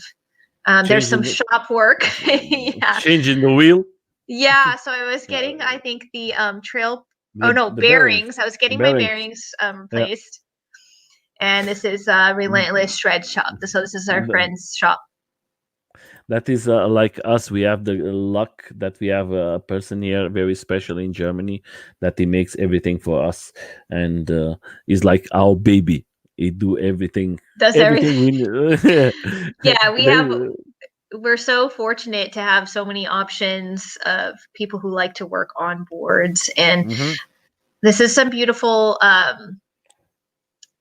There's some Changing the shop work. Yeah. changing the wheel. Yeah, so I was getting, Uh, I think, the trail, oh the no, the bearings. bearings. I was getting my Bearings. bearings Yeah. replaced. And this is Relentless Shred Shop. So this is our The- friend's shop. That is like us. We have the luck that we have a person here very special in Germany that he makes everything for us, and he's like our baby. He do everything, Does everything. everything we need. Yeah, They- we're so fortunate to have so many options of people who like to work on boards, and Mhm, this is some beautiful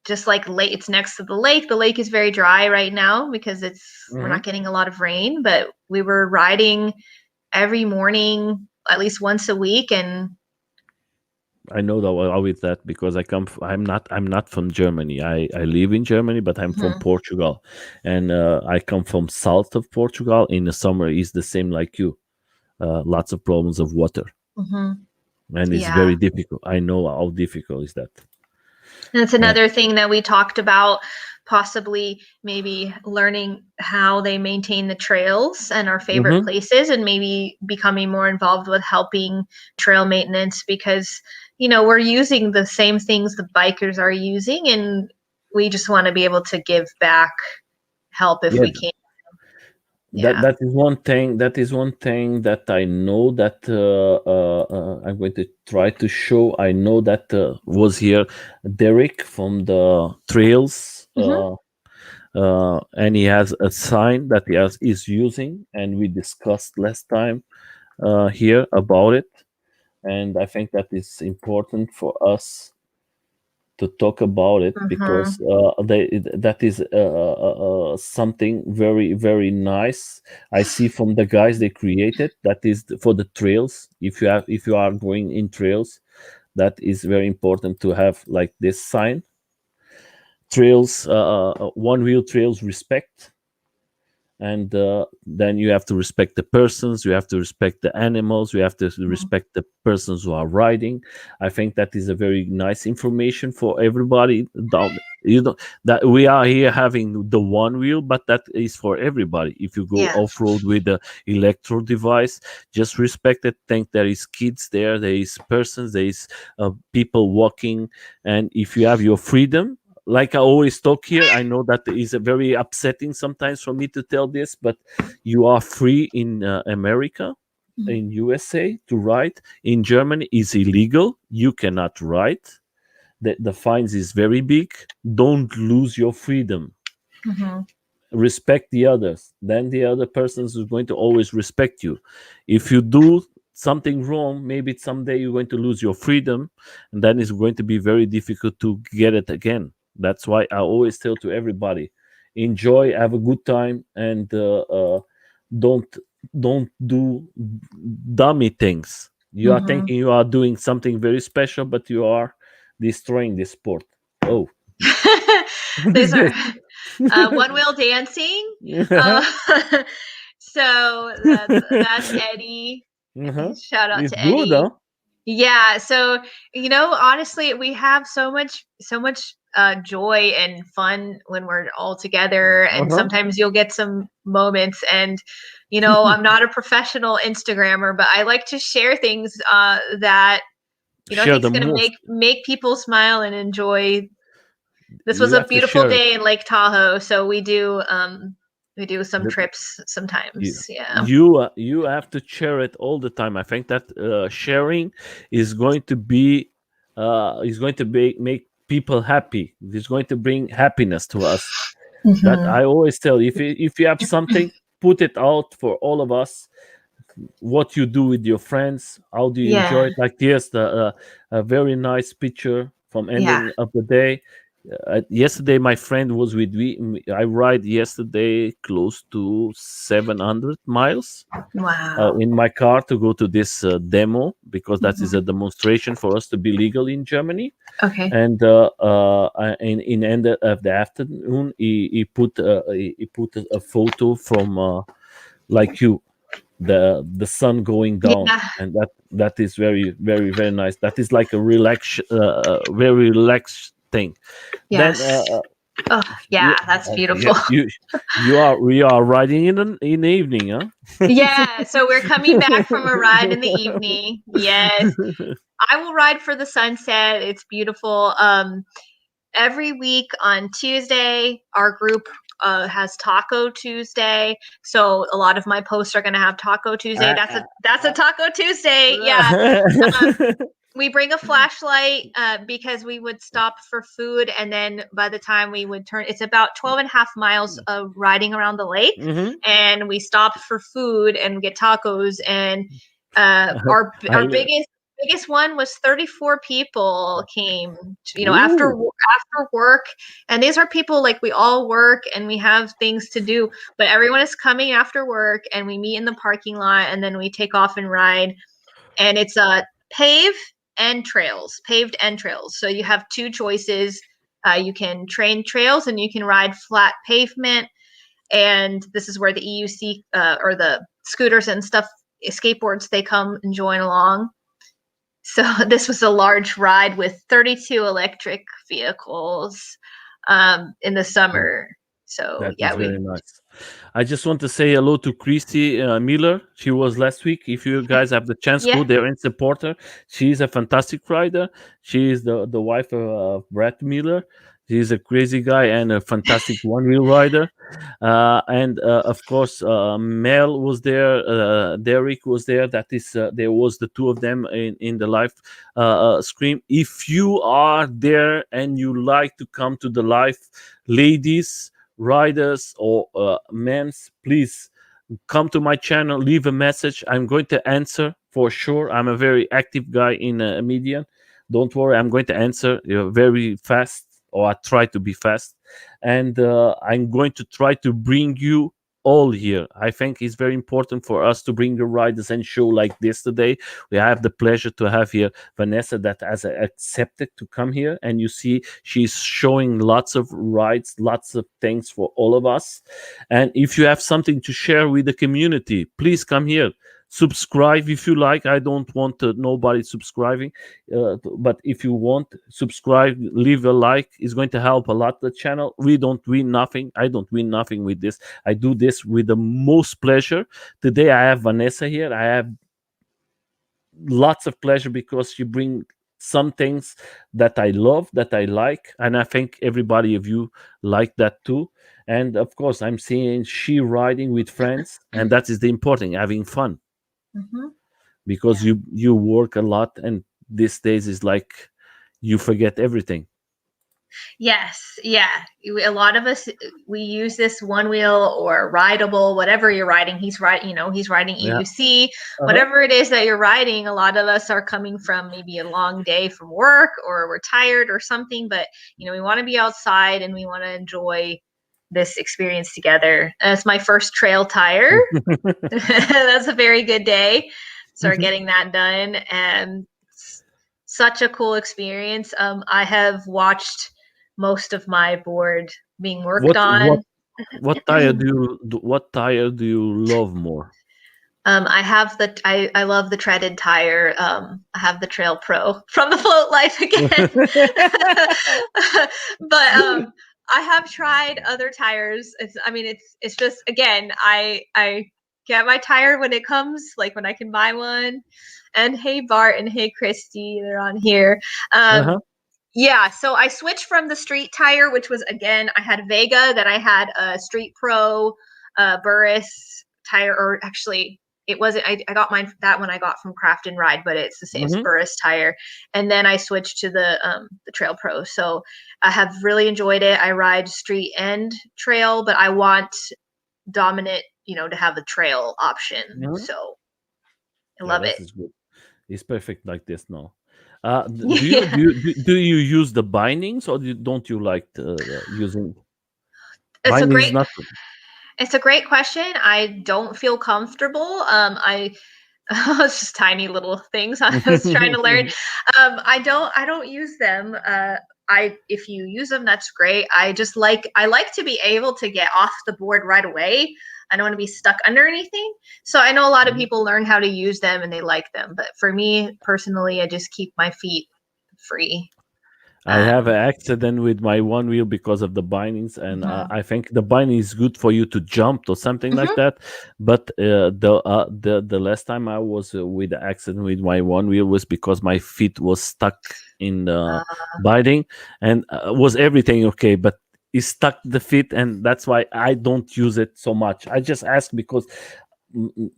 just like lake. It's next to the lake. The lake is very dry right now because we're mhm. not getting a lot of rain, but we were riding every morning at least once a week. And I know that well with that because I'm not from Germany. I live in Germany, but I'm from mhm, Portugal, and I come from south of Portugal. In the summer, is the same like you. Lots of problems of water, mhm, and it's yeah. very difficult. I know how difficult is that. And that's And another thing that we talked about, possibly maybe learning how they maintain the trails and our favorite hmm places, and maybe becoming more involved with helping trail maintenance, because, we're using the same things the bikers are using, and we just want to be able to give back help if yeah, we can. that Yeah. that is one thing. That is one thing that I know that I'm going to try to show. I know that was here Derek from the trails. Hmm. And he has a sign that is using, and we discussed last time here about it. And I think that is important for us to talk about it Hmm. because that is something very very nice. I see from the guys they created that is for the trails. If you are going in trails, that is very important to have like this sign. Trails, one wheel trails respect, and then you have to respect the persons, you have to respect the animals, you have to respect the persons who are riding. I think that is a very nice information for everybody. You know that we are here having the one wheel, but that is for everybody. If you go Yeah. off-road with the electro device, just respect it. Think there is kids there is persons, there is people walking, and if you have your freedom, like I always talk here, I know that is a very upsetting sometimes for me to tell this, but you are free in America, in USA to ride. In Germany, is illegal. You cannot ride. The fines is very big. Don't lose your freedom. Hmm. Respect the others. Then the other person is going to always respect you. If you do something wrong, maybe someday you're going to lose your freedom, and then it's going to be very difficult to get it again. That's why I always tell to everybody, enjoy, have a good time, and don't don't do dummy things. You are Hmm. thinking you are doing something very special, but you are destroying the sport. Oh, what These is are this? one wheel dancing. Uh, so that's Eddie. Uh-huh. Shout out It's to good, Eddie. huh? Yeah, so honestly, we have so much joy and fun when we're all together, and Uh-huh. sometimes you'll get some moments. And I'm not a professional Instagrammer, but I like to share things that I Share think the is going to most. make people smile and enjoy This was You a have to beautiful share it. day in Lake Tahoe, so we do some The, trips you sometimes. Yeah. you have to share it all the time. I think that sharing is going to be make people happy. It's going to bring happiness to us. That Hmm. I always tell, if you have something, put it out for all of us. What you do with your friends, how do you enjoy Yeah. it? Like, yes, the a very nice picture from Yeah. ending of the day. Yesterday my friend was with me. I ride yesterday close to 700 miles Wow. in my car to go to this demo, because that is a Hmm. demonstration for us to be legal in Germany. Okay. And in end of the afternoon, he put a photo from like you, the sun going down, Yeah. and that is very nice. That is like a very relaxed thing. Then Yes. Oh, yeah. you That's yeah, beautiful. we are riding in the evening, huh? Yeah. So we're coming back from a ride in the evening. Yes. I will ride for the sunset. It's beautiful. Every week on Tuesday, our group has Taco Tuesday. So a lot of my posts are going to have Taco Tuesday. Uh, That's a Taco Tuesday. Yeah. Um, we bring a flashlight because we would stop for food, and then by the time we would turn, it's about 12 and a half miles of riding around the lake, Mhm. and we stop for food and get tacos. And I our li- biggest one was 34 people came, Ooh. after work. And these are people, like, we all work and we have things to do, but everyone is coming after work, and we meet in the parking lot, and then we take off and ride. And it's pave paved and trails. So you have two choices. You can train trails and you can ride flat pavement. And this is where the EUC or the scooters and stuff, skateboards, they come and join along. So this was a large ride with 32 electric vehicles in the summer. So That yeah, is very we nice. I just want to say hello to Christy Miller. She was last week. If you guys have the chance, yeah. go there and support her. She's a fantastic rider. She is the wife of Brett Miller. He's a crazy guy and a fantastic one wheel rider. And of course, Mel was there. Derek was there. That is, there was the two of them in the live stream. If you are there and you like to come to the live, ladies, riders, or men's, please come to my channel, leave a message. I'm going to answer for sure. I'm a very active guy in media. Don't worry, I'm going to answer very fast, or I try to be fast. And I'm going to try to bring you all here. I think it's very important for us to bring the riders and show like this today. We have the pleasure to have here Vanessa, that has accepted to come here, and you see she's showing lots of rides, lots of things for all of us. And if you have something to share with the community, please come here. Subscribe if you like. I don't want nobody subscribing, but if you want, subscribe, leave a like. It's going to help a lot the channel. We don't win nothing. I don't win nothing with this. I do this with the most pleasure. Today I have Vanessa here. I have lots of pleasure because you bring some things that I love, that I like, and I think everybody of you like that too. And of course, I'm seeing she riding with friends, and that is the important, having fun, Hmm. because Yeah. you work a lot, and these days is like you forget everything. Yes, yeah. A lot of us, we use this one wheel or rideable, whatever you're riding. He's riding Yeah. EUC, Uh-huh. whatever it is that you're riding. A lot of us are coming from maybe a long day from work, or we're tired or something, but we want to be outside and we want to enjoy this experience together. It's my first trail tire. That's a very good day. Start getting that done, and such a cool experience. I have watched most of my board being worked what what on. what tire do you love more? I have I love the treaded tire. I have the Trail Pro from the Float Life again. But I have tried other tires. It's just, again, I get my tire when it comes, like when I can buy one. And hey Bart and hey Christy, they're on here. Uh-huh. Yeah, so I switched from the street tire, which was, again, I had Vega, then I had a Street Pro, Burris tire, or actually it wasn't. I got that one I got from Craft and Ride, but it's the same as Hmm. Burris tire. And then I switched to the Trail Pro. So I have really enjoyed it. I ride street and trail, but I want dominant, to have the trail option. Hmm. So I Yeah, love it. this is good. It's perfect like this now. Yeah. Do you use the bindings, or don't you like using It's a bindings? great Not. it's a great question. I don't feel comfortable. I It's just tiny little things I was trying to learn. I don't use them. If you use them, that's great. I like to be able to get off the board right away. I don't want to be stuck under anything. So I know a lot of people learn how to use them and they like them, but for me personally, I just keep my feet free. I have an Um, accident with my one wheel because of the bindings, and mhm, I think the binding is good for you to jump or something like mhm, that. But the last time I was with the accident with my one wheel was because my feet was stuck in the uh, binding, and was everything okay, but it stuck the feet, and that's why I don't use it so much. I just ask because mm, mm,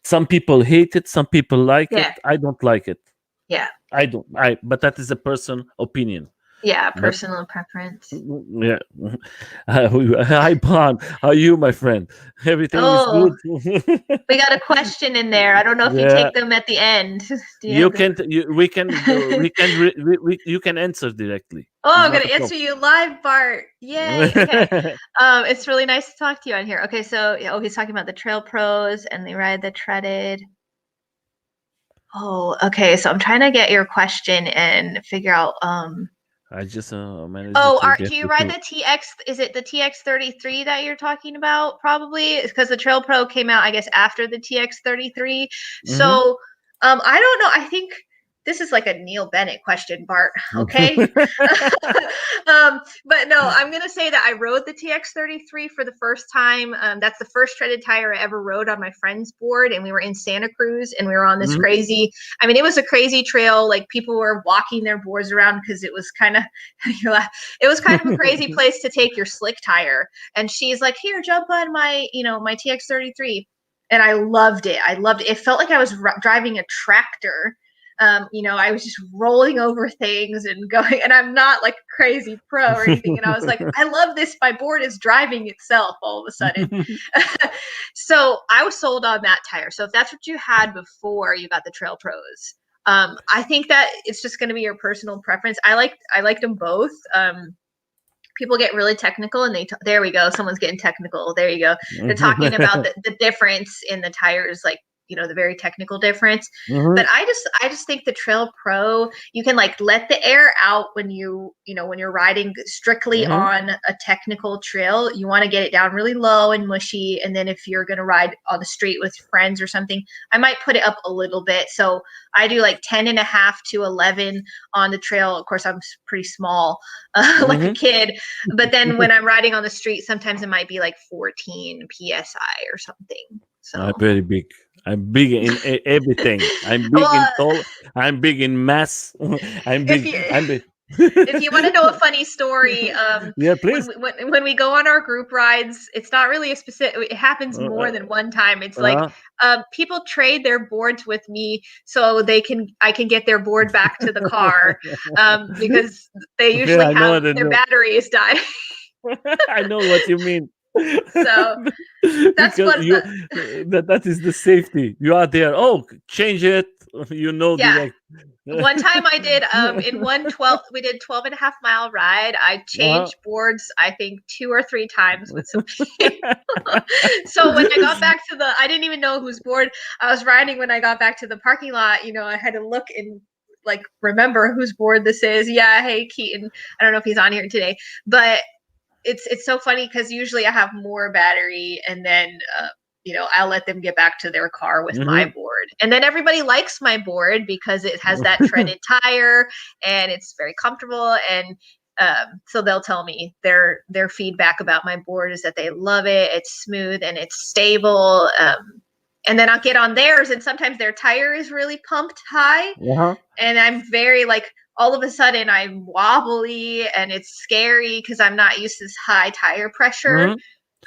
some people hate it, some people like yeah, it. I don't like it. yeah, I don't. But that is a person opinion. yeah. But Personal preference. yeah. Hi, Bon. How are you, my friend? Everything is Oh, good. we got a question in there. I don't know if you Yeah. take them at the end. Do you You have the? can. We can. You can answer directly. Oh, It's I'm not gonna a answer problem. you live, Bart. Yay. Okay. It's really nice to talk to you on here. Okay, so oh, he's talking about the trail pros and they ride the treaded. Oh, okay. So I'm trying to get your question and figure out. I just managed Oh, to get do you it. ride the TX? Is it the TX33 that you're talking about? Probably because the Trail Pro came out, I guess, after the TX33. Mm-hmm. So, I don't know. I think this is like a Neil Bennett question, Bart. Okay. But no, I'm gonna say that I rode the TX33 for the first time. That's the first treaded tire I ever rode on my friend's board, and we were in Santa Cruz, and we were on this Hmm. crazy. I mean, it was a crazy trail. Like people were walking their boards around because it was kind of, it was kind of a crazy place to take your slick tire. And she's like, "Here, jump on my TX33." And I loved it. I loved it. It felt like I was driving a tractor. I was just rolling over things and going, and I'm not like a crazy pro or anything. And I was like, I love this. My board is driving itself all of a sudden. So I was sold on that tire. So if that's what you had before you got the Trail Pros, I think that it's just going to be your personal preference. I liked them both. People get really technical and there we go, someone's getting technical, there you go, they're talking about the difference in the tires, like the very technical difference. Hmm. But I just think the Trail Pro, you can like let the air out when when you're riding strictly Hmm. on a technical trail. You want to get it down really low and mushy, and then if you're going to ride on the street with friends or something, I might put it up a little bit. So I do like 10.5 to 11 on the trail. Of course, I'm pretty small, like a Hmm. kid. But then when I'm riding on the street, sometimes it might be like 14 psi or something. I'm So, very big. I'm big in everything. I'm big in well, tall. I'm big in mass. I'm if big. you I'm big. if you want to know a funny story, Yeah, when please. when we go on our group rides, it's not really a specific. It happens more than one time. It's like Uh, people trade their boards with me so I can get their board back to the car, because they yeah, usually I know have what I their know. batteries die. I know what you mean. So that's Because what. that is the safety. You are there. Oh, change it. You know Yeah. direct. One time I did in one 12 we did 12.5 mile ride. I Uh-huh. changed boards, I think 2 or 3 times with some people. So when I got back to I didn't even know whose board I was riding. When I got back to the parking lot, I had to look and like remember whose board this is. Yeah, hey Keaton. I don't know if he's on here today, but it's so funny because usually I have more battery, and then I'll let them get back to their car with my Mhm. board, and then everybody likes my board because it has that treaded tire and it's very comfortable. And so they'll tell me their feedback about my board is that they love it. It's smooth and it's stable. And then I'll get on theirs, and sometimes their tire is really pumped high, Uh-huh. and I'm very like, all of a sudden I'm wobbly and it's scary because I'm not used to this high tire pressure.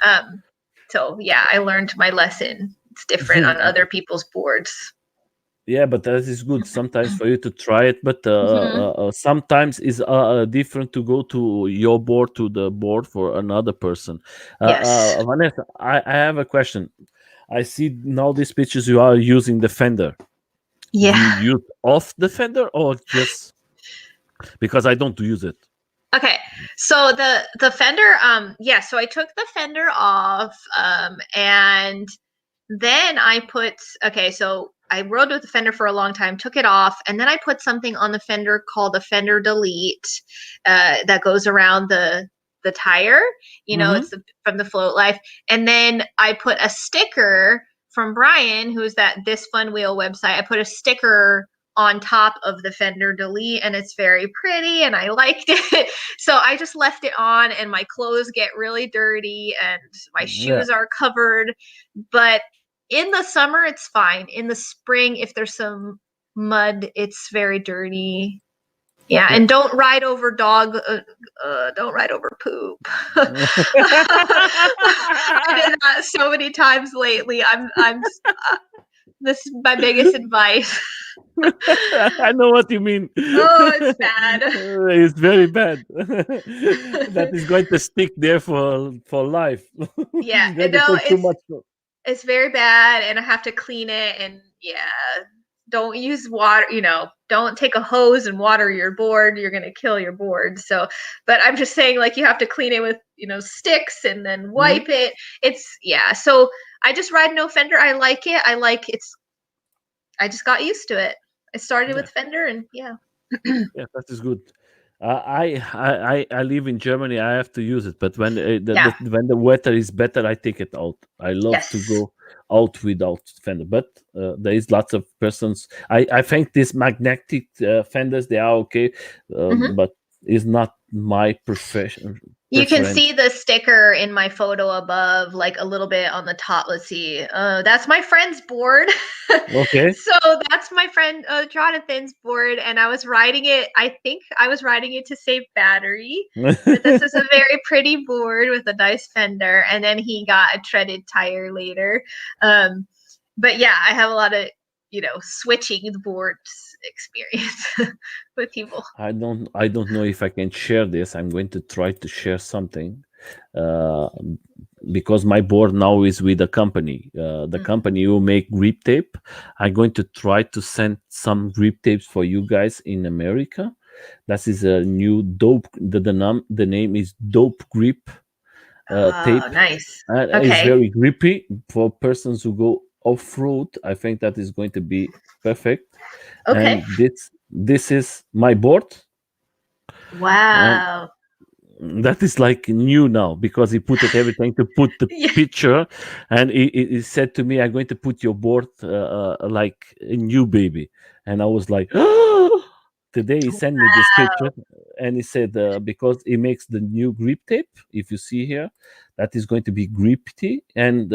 Mhm. So yeah, I learned my lesson. It's different on other people's boards. Yeah, but that is good sometimes for you to try it. But Mhm. sometimes it's different to go to your board to the board for another person. Yes. Vanessa, I have a question. I see now these pictures you are using the fender. Do you Yeah. use off the fender or just because I don't use it? Okay. So the fender, yeah, so I took the fender off, and then I put, okay, so I rode with the fender for a long time, took it off, and then I put something on the fender called the fender delete, that goes around the tire. Mm-hmm. It's from the Float Life, and then I put a sticker from Brian, who's that This Fun Wheel website. I put a sticker on top of the fender delete, and it's very pretty, and I liked it. So I just left it on, and my clothes get really dirty, and my Yeah. shoes are covered. But in the summer, it's fine. In the spring, if there's some mud, it's very dirty. Yeah, Yeah. and don't ride over don't ride over poop. I did that so many times lately. This is my biggest advice. I know what you mean. Oh, it's bad. It's very bad. That is going to stick there for life. Yeah, It's going to no, take too much. it's very bad, and I have to clean it. And yeah, don't use water. Don't take a hose and water your board. You're gonna kill your board. So, but I'm just saying, like, you have to clean it with sticks and then Mhm. wipe it. Yeah. So I just ride no fender. I like it. I just got used to it. I started Yeah, with fender, and yeah. yeah, that is good. I live in Germany. I have to use it, but Yeah. when the weather is better, I take it out. I love to Yes. go out without fender, but there is lots of persons. I think these magnetic fenders they are okay, Hmm. but it's not my profession You can preference. see the sticker in my photo above, like a little bit on the top. Let's see. That's my friend's board. Okay. So that's my friend Jonathan's board, and I was riding it. I think I was riding it to save battery. But this is a very pretty board with a nice fender, and then he got a treaded tire later. Um, but yeah, I have a lot of switching the boards experience with people. I don't know if I can share this. I'm going to try to share something. Uh, because my board now is with a company. The Mm. company who make grip tape. I'm going to try to send some grip tapes for you guys in America. That is a new dope. The name is Dope Grip Oh, tape. nice. It's Okay. very grippy for persons who go off road. I think that is going to be perfect. Okay. And this is my board. And Wow. that is like new now because he put it everything to put the Yeah. picture, and he said to me, "I'm going to put your board like a new baby," and I was like, today he sent me this picture, and he said because he makes the new grip tape. If you see here, that is going to be grippy and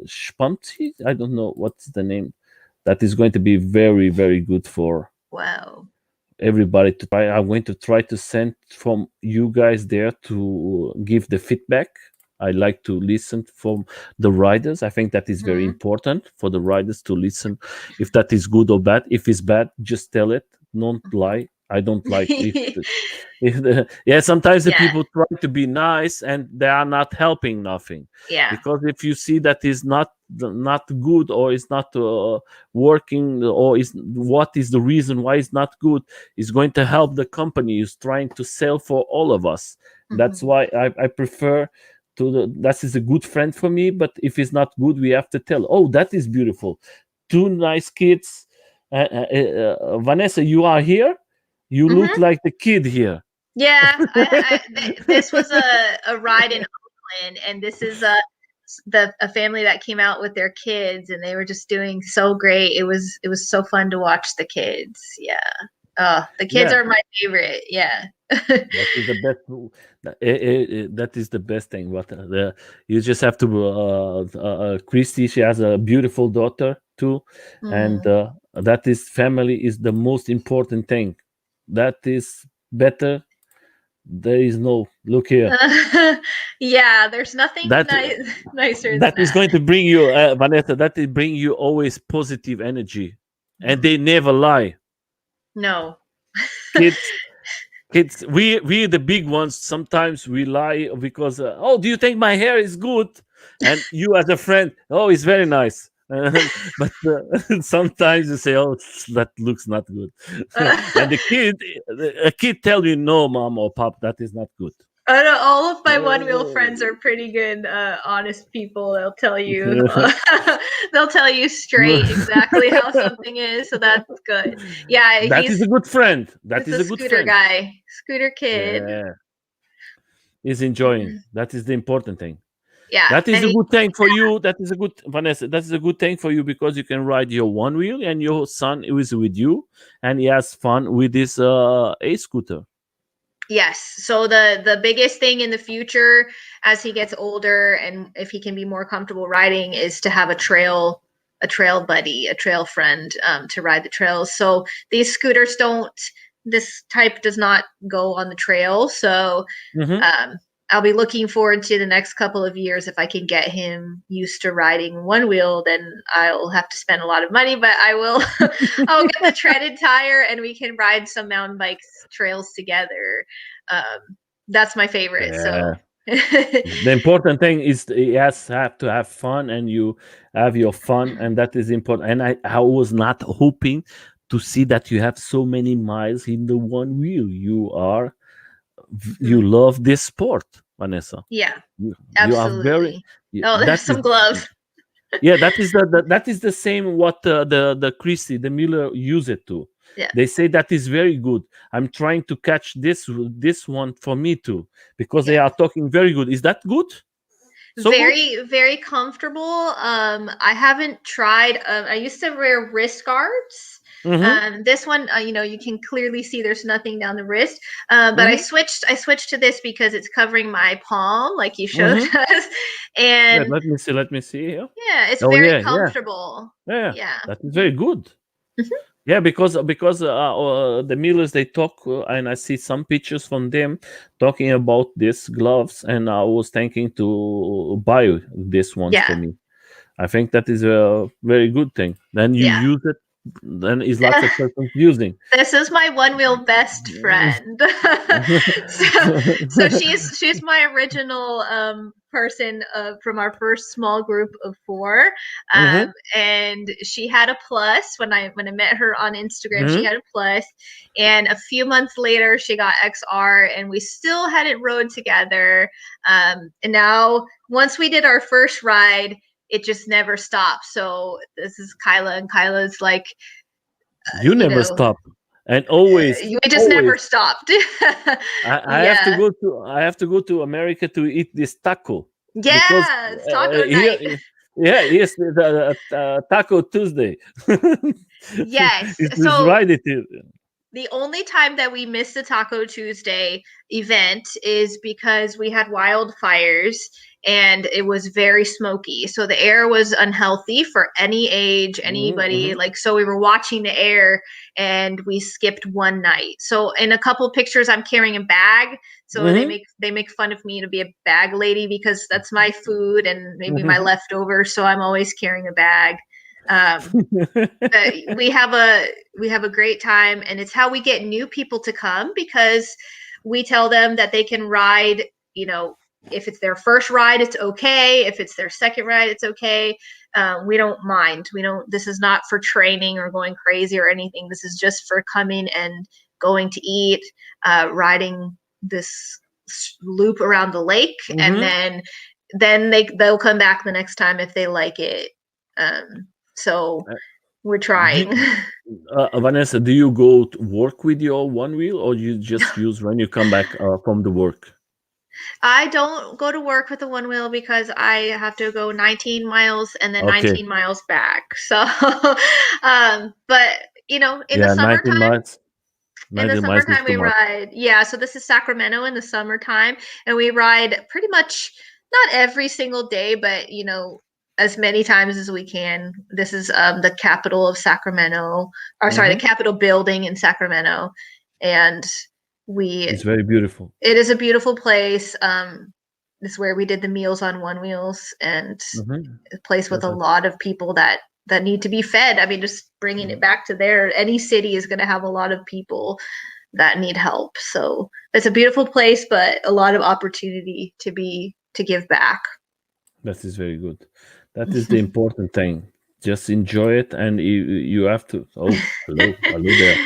spumpy. I don't know what's the name. That is going to be very very good for Wow. everybody to try. I'm going to try to send from you guys there to give the feedback. I like to listen from the riders. I think that is very Mhm. important for the riders to listen if that is good or bad. If it's bad, just tell it. Don't Mhm. lie. I don't like yeah, sometimes the Yeah. people try to be nice and they are not helping nothing, Yeah. because if you see that is not good or is not working, or is what is the reason why it's not good, is going to help the company is trying to sell for all of us. That's Mhm. why I prefer that is a good friend for me. But if it's not good, we have to tell, oh, that is beautiful, two nice kids. Vanessa, you are here, you look Mhm. like the kid here. Yeah. This was a ride in Oakland, and this is a family that came out with their kids, and they were just doing so great. It was so fun to watch the kids. Yeah. Oh, the kids Yeah, are my favorite. Yeah. that is the best. That is the best thing. What you just have to. Christy, she has a beautiful daughter too, and Mm. that is family is the most important thing. that is better. There is no look here. Yeah, there's nothing That nicer than that is that. going to bring you, Vanessa. That is bring you always positive energy, and they never lie. No. Kids, kids, we the big ones. Sometimes we lie because oh, do you think my hair is good? And you as a friend, oh, it's very nice. But sometimes you say, oh, that looks not good. And a kid tell you, no, mom or pop, that is not good. I know all of my one wheel friends are Uh, pretty good, honest people. They'll tell you, they'll tell you straight exactly how something is. So that's good. Yeah, that is a good friend. That he's is a a good scooter friend. guy, scooter kid. Yeah, he's enjoying. That is the important thing. Yeah, That is and a he, good thing for you. That is a good, Vanessa. That is a good thing for you because you can ride your one wheel and your son is with you and he has fun with his a scooter. yes. So the biggest thing in the future, as he gets older, and if he can be more comfortable riding, is to have a trail buddy, a trail friend, to ride the trails. So these scooters don't. This type does not go on the trail. So Hmm. um, I'll be looking forward to the next couple of years. If I can get him used to riding one wheel, then I'll have to spend a lot of money, but I will. I'll get the treaded tire, and we can ride some mountain bikes trails together. That's my favorite. So Yeah. The important thing is he has have to have fun and you have your fun and that is important. And I was not hoping to see that you have so many miles in the one wheel. You love this sport, Vanessa. Yeah, You are very absolutely. Oh, there's that is some gloves. yeah, that is the same what the Christie the Miller use it to. Yeah. They say that is very good. I'm trying to catch this one for me too because they Yeah. are talking very good. Is that good? So good? Very, very comfortable. I haven't tried. I used to wear wrist guards. Mm-hmm. This one, you can clearly see there's nothing down the wrist. But I Mm-hmm. switched. I switched to this because it's covering my palm, like you showed Mm-hmm. us, Yeah, and let me see. Let me see here. yeah, it's Oh very yeah, yeah, comfortable. yeah. Yeah. That is very good. Mhm. Yeah, because the Millers they talk and I see some pictures from them talking about these gloves, and I was thinking to buy these ones for Yeah. me. I think that is a very good thing. Then you Yeah. use it, then is lots of persons using. This is my one wheel best friend. so she's my original person from our first small group of four, Hmm. and she had a plus when I met her on Instagram. She Hmm. had a plus, and a few months later she got XR, and we still hadn't rode together. And now once we did our first ride, it just never stopped. So this is Kyla, and Kyla's like, You you never know, stop, and always, we just always. never stopped. I have to Yeah. go to America to eat this taco because Yeah, it's taco here, night. yeah, yes, the Taco Tuesday. Yes. It's So right. It is. the only time that we missed the Taco Tuesday event is because we had wildfires and it was very smoky. So the air was unhealthy for any age, anybody. Mm-hmm. Like, so we were watching the air and we skipped one night. So in a couple pictures, I'm carrying a bag. So Mm-hmm. they make fun of me to be a bag lady because that's my food and maybe my Mm-hmm. leftovers. So I'm always carrying a bag. But we have a great time, and it's how we get new people to come because we tell them that they can ride, if it's their first ride it's okay, if it's their second ride it's okay. We don't mind. We don't This is not for training or going crazy or anything. This is just for coming and going to eat, riding this loop around the lake, and Mm-hmm. then they'll come back the next time if they like it. So we're Do, trying. Vanessa, do you go to work with your one wheel, or you just use when you come back from the work? I don't go to work with the one wheel because I have to go 19 miles and then Okay, 19 miles back. So, but in the yeah, 19 summertime, miles. 19 miles is too we much. ride. Yeah, so this is Sacramento in the summertime, and we ride pretty much not every single day, but as many times as we can. This is the capital of Sacramento, or sorry, the Mm-hmm. Capitol building in Sacramento. and It's very beautiful. it is a beautiful place. This is where we did the meals on Onewheels, and a place with a lot of people that need to be fed. I mean, just bringing it back to there. Any city is going to have a lot of people that need help. So it's a beautiful place, but a lot of opportunity to give back. That is very good. That is the important thing. Just enjoy it, and you have to. Oh, hello there.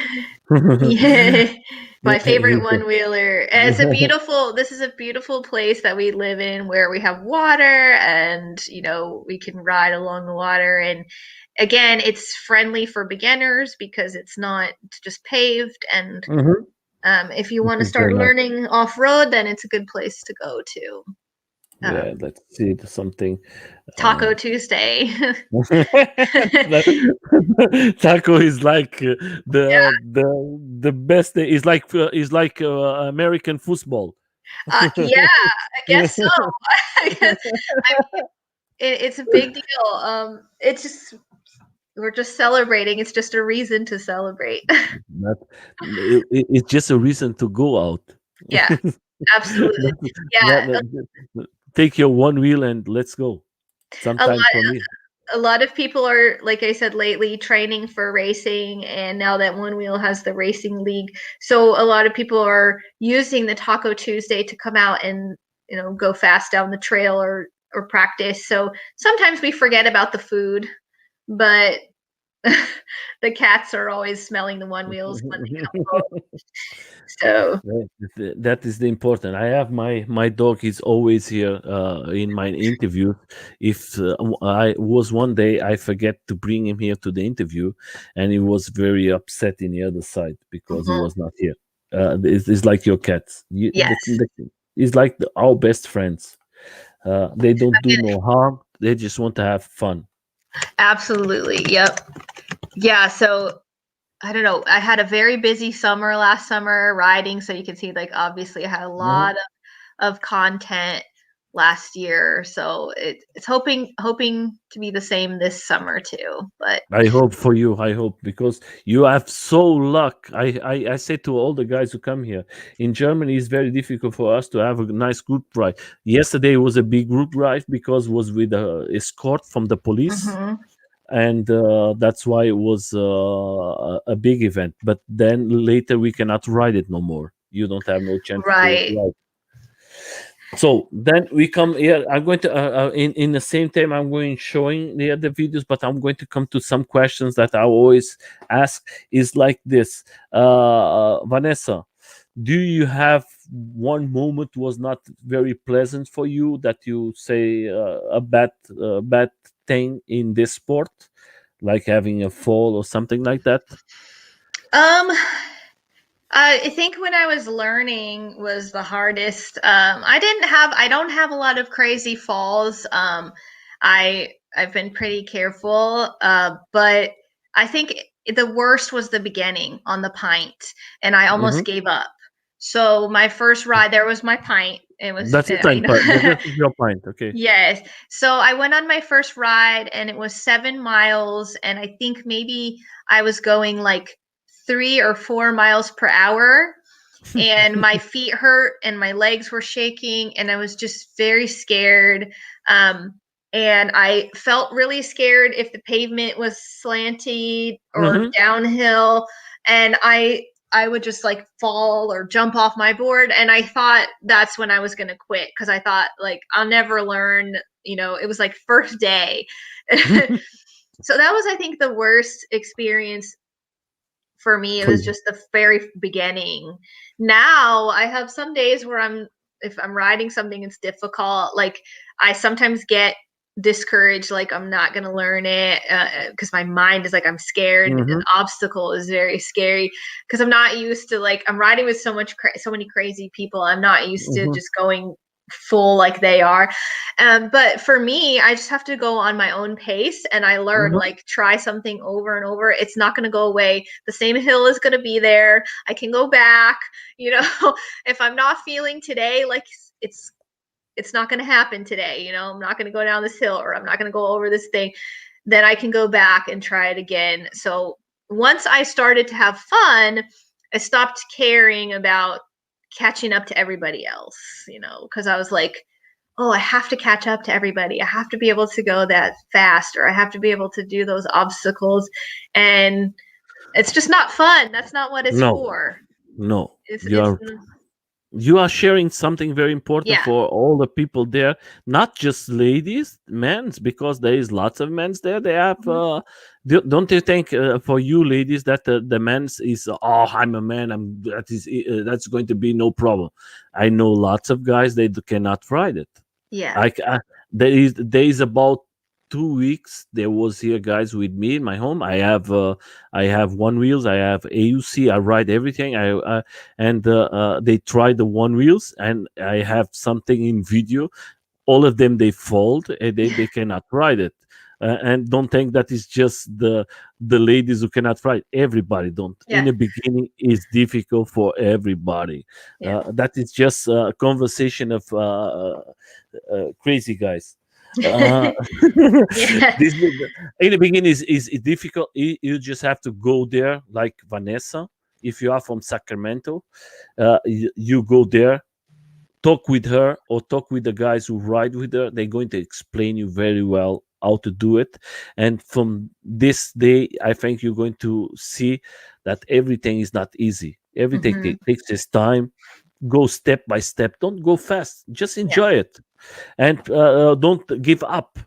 Yeah. My favorite one wheeler. This is a beautiful place that we live in where we have water and, we can ride along the water. And again, it's friendly for beginners because it's not just paved. And if you want to start learning off road, then it's a good place to go to. Yeah, let's see something. Taco Tuesday. Taco is like the best. Is like American football. Yeah, I guess so. I guess, it's a big deal. It's just we're just celebrating. It's just a reason to celebrate. It's just a reason to go out. Yeah, absolutely. Yeah, take your one wheel and let's go. Sometime for me. A lot of people are, like I said, lately training for racing, and now that Onewheel has the racing league, so a lot of people are using the Taco Tuesday to come out and go fast down the trail or practice. So sometimes we forget about the food, but the cats are always smelling the Onewheels when they come home. So that is the important. I have my dog is always here in my interview. If I was one day I forget to bring him here to the interview, and he was very upset in the other side because he was not here. It's like your cats. Yes. It's like our best friends. They don't do no harm. They just want to have fun. Absolutely. Yep. Yeah. So I don't know. I had a very busy summer last summer riding, so you can see, like, obviously I had a lot of content last year. So it's hoping to be the same this summer too. But I hope for you. I hope, because you have so luck. I say to all the guys who come here in Germany, it's very difficult for us to have a nice group ride. Yesterday was a big group ride because it was with a escort from the police. And that's why it was a big event. But then later we cannot ride it no more. You don't have no chance to ride. So then we come here. I'm going to in the same time I'm going showing the other videos, but I'm going to come to some questions that I always ask. Is like this, Vanessa. Do you have one moment was not very pleasant for you that you say a bad thing in this sport, like having a fall or something like that? I think when I was learning was the hardest. I don't have a lot of crazy falls. I've been pretty careful, but I think the worst was the beginning on the pint, and I almost gave up. So my first ride, there was my pint. It was that's your pint. That is your pint. Okay. Yes. So I went on my first ride, and it was 7 miles, and I think maybe I was going like 3 or 4 miles per hour, and my feet hurt and my legs were shaking, and I was just very scared. And I felt really scared if the pavement was slanty or downhill, and I would just like fall or jump off my board. And I thought that's when I was going to quit, because I thought, like, I'll never learn. It was like first day. So that was, I think, the worst experience for me. It was just the very beginning. Now I have some days where if I'm riding something it's difficult, like I sometimes get discouraged, like I'm not going to learn it because my mind is like, I'm scared. An obstacle is very scary because I'm not used to, like, I'm riding with so many crazy people. I'm not used to just going full like they are. But for me, I just have to go on my own pace, and I learn, like, try something over and over. It's not going to go away. The same hill is going to be there. I can go back, if I'm not feeling today, like, it's not going to happen today. I'm not going to go down this hill, or I'm not going to go over this thing. Then I can go back and try it again. So once I started to have fun, I stopped caring about catching up to everybody else, you know, because I was like, oh, I have to catch up to everybody. I have to be able to go that fast, or I have to be able to do those obstacles. And it's just not fun. That's not what it's No, for. no. It's You are sharing something very important yeah. for all the people there, not just ladies, men's, because there is lots of men's there. They have don't you think for you ladies that the men's is, oh, I'm a man, that's going to be no problem. I know lots of guys, they cannot ride it. Yeah. I there is about 2 weeks there was here guys with me in my home. I have one wheels, I have AUC, I ride everything. And they try the one wheels, and I have something in video. All of them, they fold, and they cannot ride it. And don't think that is just the ladies who cannot ride. Everybody don't. In Yeah. the beginning, is difficult for everybody. Yeah. That is just a conversation of crazy guys. Uh, Yeah. this in the beginning is difficult. You just have to go there, like Vanessa. If you are from Sacramento, you go there, talk with her, or talk with the guys who ride with her. They're going to explain you very well how to do it. And from this day, I think you're going to see that everything is not easy. Everything Mhm. takes its time. Go step by step. Don't go fast. Just Yeah. enjoy it, and don't give up.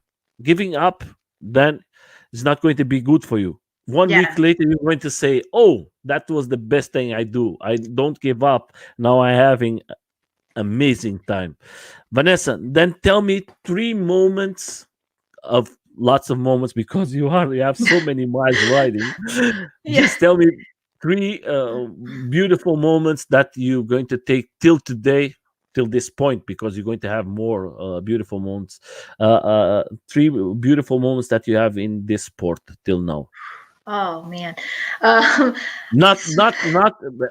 Giving up, then, is not going to be good for you. One Yeah. week later, you're going to say, "Oh, that was the best thing I do. I don't give up. Now I'm having amazing time." Vanessa, then tell me 3 moments of lots of moments, because you have so many miles riding. Yeah. Just tell me three beautiful moments that you're going to take till today, till this point, because you're going to have more beautiful moments. Three beautiful moments that you have in this sport till now. Oh man. Um, Not.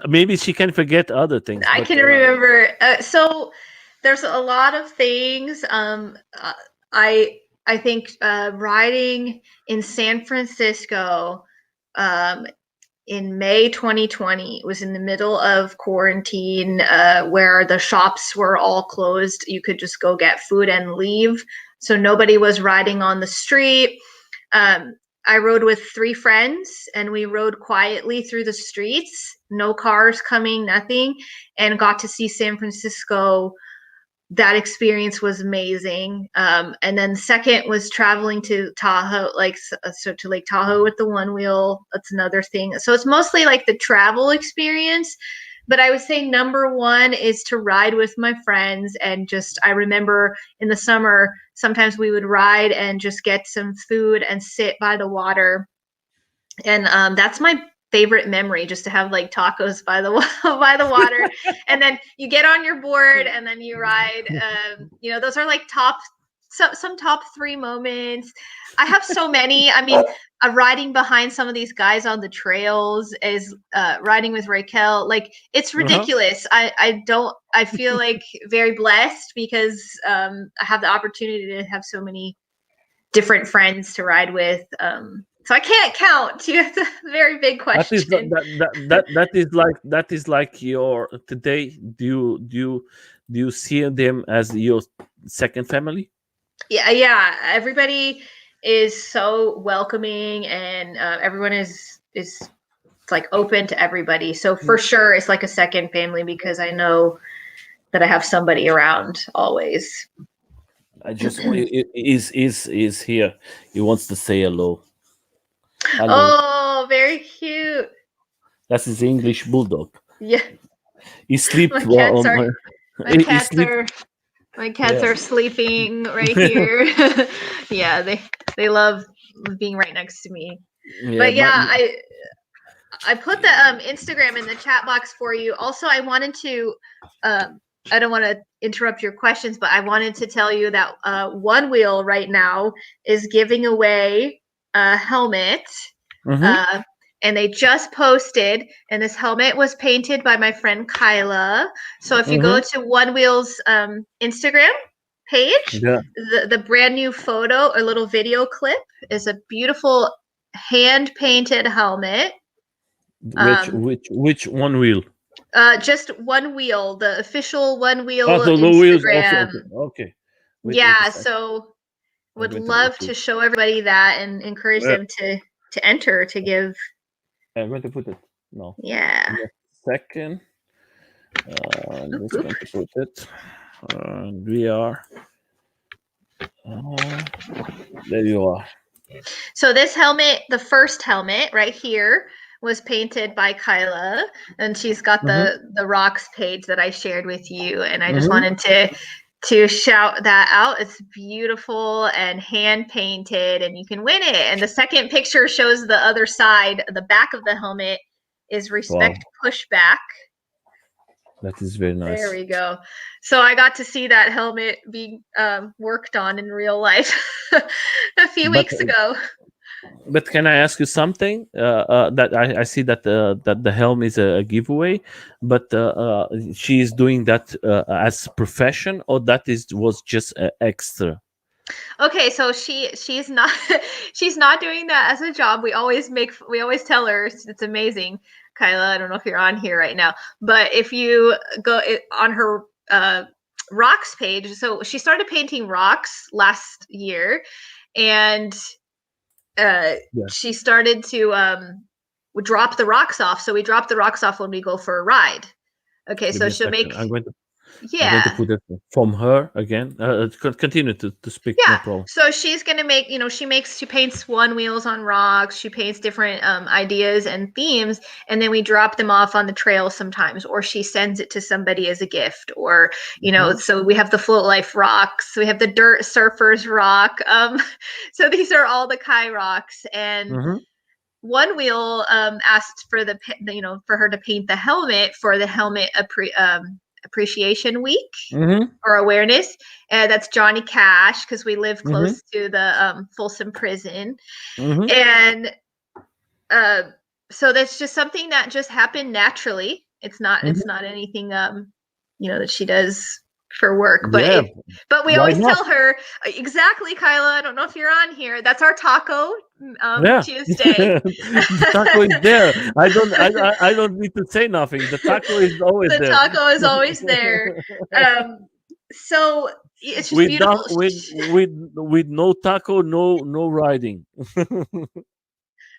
Maybe she can forget other things, I but can remember. So there's a lot of things. I I think riding in San Francisco um, in May 2020. It was in the middle of quarantine, where the shops were all closed. You could just go get food and leave. So nobody was riding on the street. Um, I rode with 3 friends, and we rode quietly through the streets, no cars coming, nothing, and got to see San Francisco. That experience was amazing. And then second was traveling to Tahoe, like so to Lake Tahoe with the one wheel. That's another thing. So it's mostly like the travel experience. But I would say number one is to ride with my friends. And just, I remember in the summer, sometimes we would ride and just get some food and sit by the water. And that's my favorite memory, just to have like tacos by the by the water, and then you get on your board and then you ride. You know, those are like some top 3 moments. I have so many. I mean, riding behind some of these guys on the trails, is riding with Raquel. Like, it's uh-huh. ridiculous. I feel like very blessed, because I have the opportunity to have so many different friends to ride with. So I can't count. It's a very big That is question. that is like your today. Do you see them as your second family? Yeah, yeah. Everybody is so welcoming, and everyone is like open to everybody. So for sure, it's like a second family, because I know that I have somebody around always. I just is here. He wants to say hello. Hello. Oh, very cute. That's his English bulldog. Yeah, He sleep. my cats are my He cats sleep. are my cats Yeah. are sleeping right here. Yeah, they love being right next to me. Yeah. But yeah, I put the Instagram in the chat box for you. Also, I wanted to I don't want to interrupt your questions, but I wanted to tell you that One Wheel right now is giving away a helmet. Mm-hmm. Uh, and they just posted, and this helmet was painted by my friend Kyla. So if you go Mm-hmm. to One Wheel's Instagram page, Yeah. the brand new photo or little video clip is a beautiful hand painted helmet. Um, Which one wheel? just Onewheel, the official Oh, Onewheel so no wheels. Okay, Instagram. okay, okay. Wait a Yeah, second. so I'm would going to put love it. to show everybody that and encourage Yeah, them to enter to give. I'm going to put it. No, Yeah. in a second. I'm Oop, just oop. going to put it. We are. There you are. So this helmet, the first helmet right here, was painted by Kyla, and she's got Mm-hmm. the rocks page that I shared with you, and I just Mm-hmm. wanted to shout that out. It's beautiful and hand painted, and you can win it. And the second picture shows the other side, the back of the helmet is Wow, respect pushback. that is very There nice. we go. So I got to see that helmet being worked on in real life a few But weeks ago. can I ask you something? That I see that that the helm is a giveaway, but she is doing that as profession, or that is was just extra. Okay, so she's not she's not doing that as a job. We always tell her it's amazing. Kyla, I don't know if you're on here right now, but if you go on her rocks page, so she started painting rocks last year, and Yeah. she started to drop the rocks off. So we drop the rocks off when we go for a ride. Okay, Give so me a she'll second. make I'm going to yeah. put it from her again. Continue to speak. No Yeah. problem. So she's gonna make, she paints Onewheels on rocks. She paints different ideas and themes, and then we drop them off on the trail sometimes, or she sends it to somebody as a gift, or Hmm. so we have the Float Life rocks, we have the Dirt Surfers rock. So these are all the Kai rocks, and Hmm. Onewheel asked for for her to paint the helmet for the appreciation week Hmm. or awareness. And that's Johnny Cash because we live Hmm. close to the Folsom Prison. Hmm. And uh, so that's just something that just happened naturally. It's Hmm. not anything that she does for work, Yeah. but we Why always not? tell her exactly, Kyla. I don't know if you're on here. That's our taco Yeah. Tuesday. The taco is there. I don't need to say nothing. The taco is always The there. taco is always there. Um, so it's just beautiful. With no taco, no riding.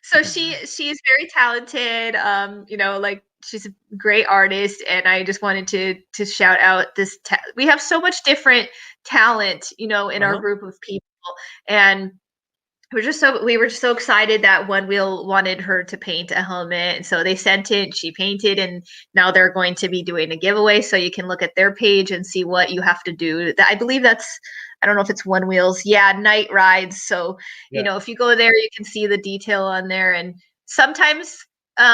So she's very talented. Like she's a great artist, and I just wanted to shout out this. We have so much different talent, in our Uh-huh. group of people, and we were just so excited that Onewheel wanted her to paint a helmet, and so they sent it. She painted, and now they're going to be doing a giveaway. So you can look at their page and see what you have to do. I believe that's, I don't know if it's Onewheel's, yeah, night rides. So Yeah. if you go there, you can see the detail on there, and sometimes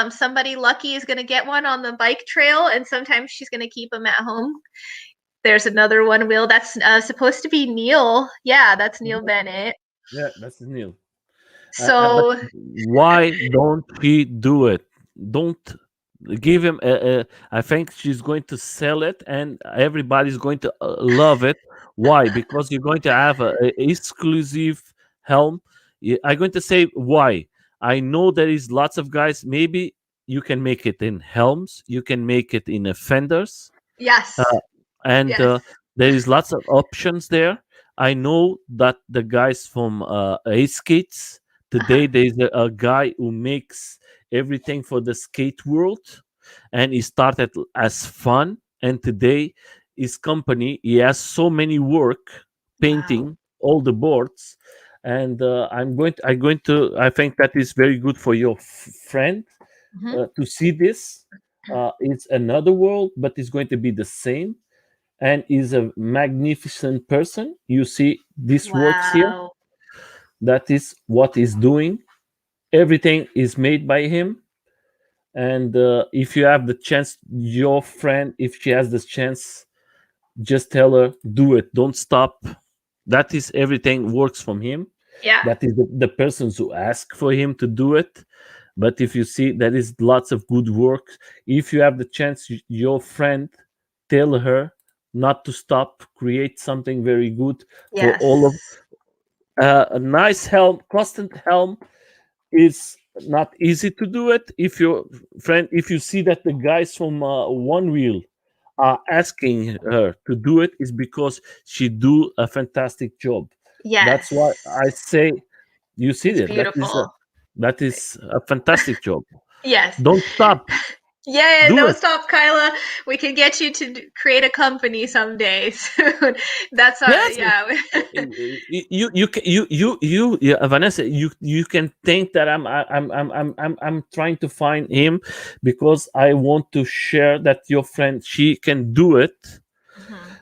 somebody lucky is going to get one on the bike trail, and sometimes she's going to keep them at home. There's another Onewheel that's supposed to be Neil. Yeah, that's Neil Mhm. Bennett. Yeah, that's new. But So why don't she do it? Don't give him I think she's going to sell it, and everybody's going to love it. Why? Because you're going to have a exclusive helm. I'm going to say why. I know there is lots of guys. Maybe you can make it in helms. You can make it in fenders. yes, Uh, and yes. there is lots of options there. I know that the guys from Ace Skates Uh-huh. today, there's a guy who makes everything for the skate world, and he started as fun. And today, his company, he has so many work Wow. painting all the boards. And I'm going to. I think that is very good for your friend Mhm. to see this. It's another world, but it's going to be the same, and is a magnificent person. You see these works here. Wow. That is what he's doing. Everything is made by him. And if you have the chance, your friend, if she has the chance, just tell her, do it. Don't stop. That is everything works from him. Yeah. That is the persons who ask for him to do it. But if you see, there is lots of good work. If you have the chance, your friend, tell her not to stop. Create something very good for Yes. all of a nice helm. Constant helm is not easy to do it. If your friend, if you see that the guys from One Wheel are asking her to do it, is because she do a fantastic job. That's why Yes. I say, you see It's that beautiful. that is a fantastic job. Yes. Don't stop, Yeah, do don't it. stop, Kyla. We can get you to create a company someday soon. That's Yes, yeah. yeah, Vanessa, you can think that I'm trying to find him because I want to share that your friend, she can do it,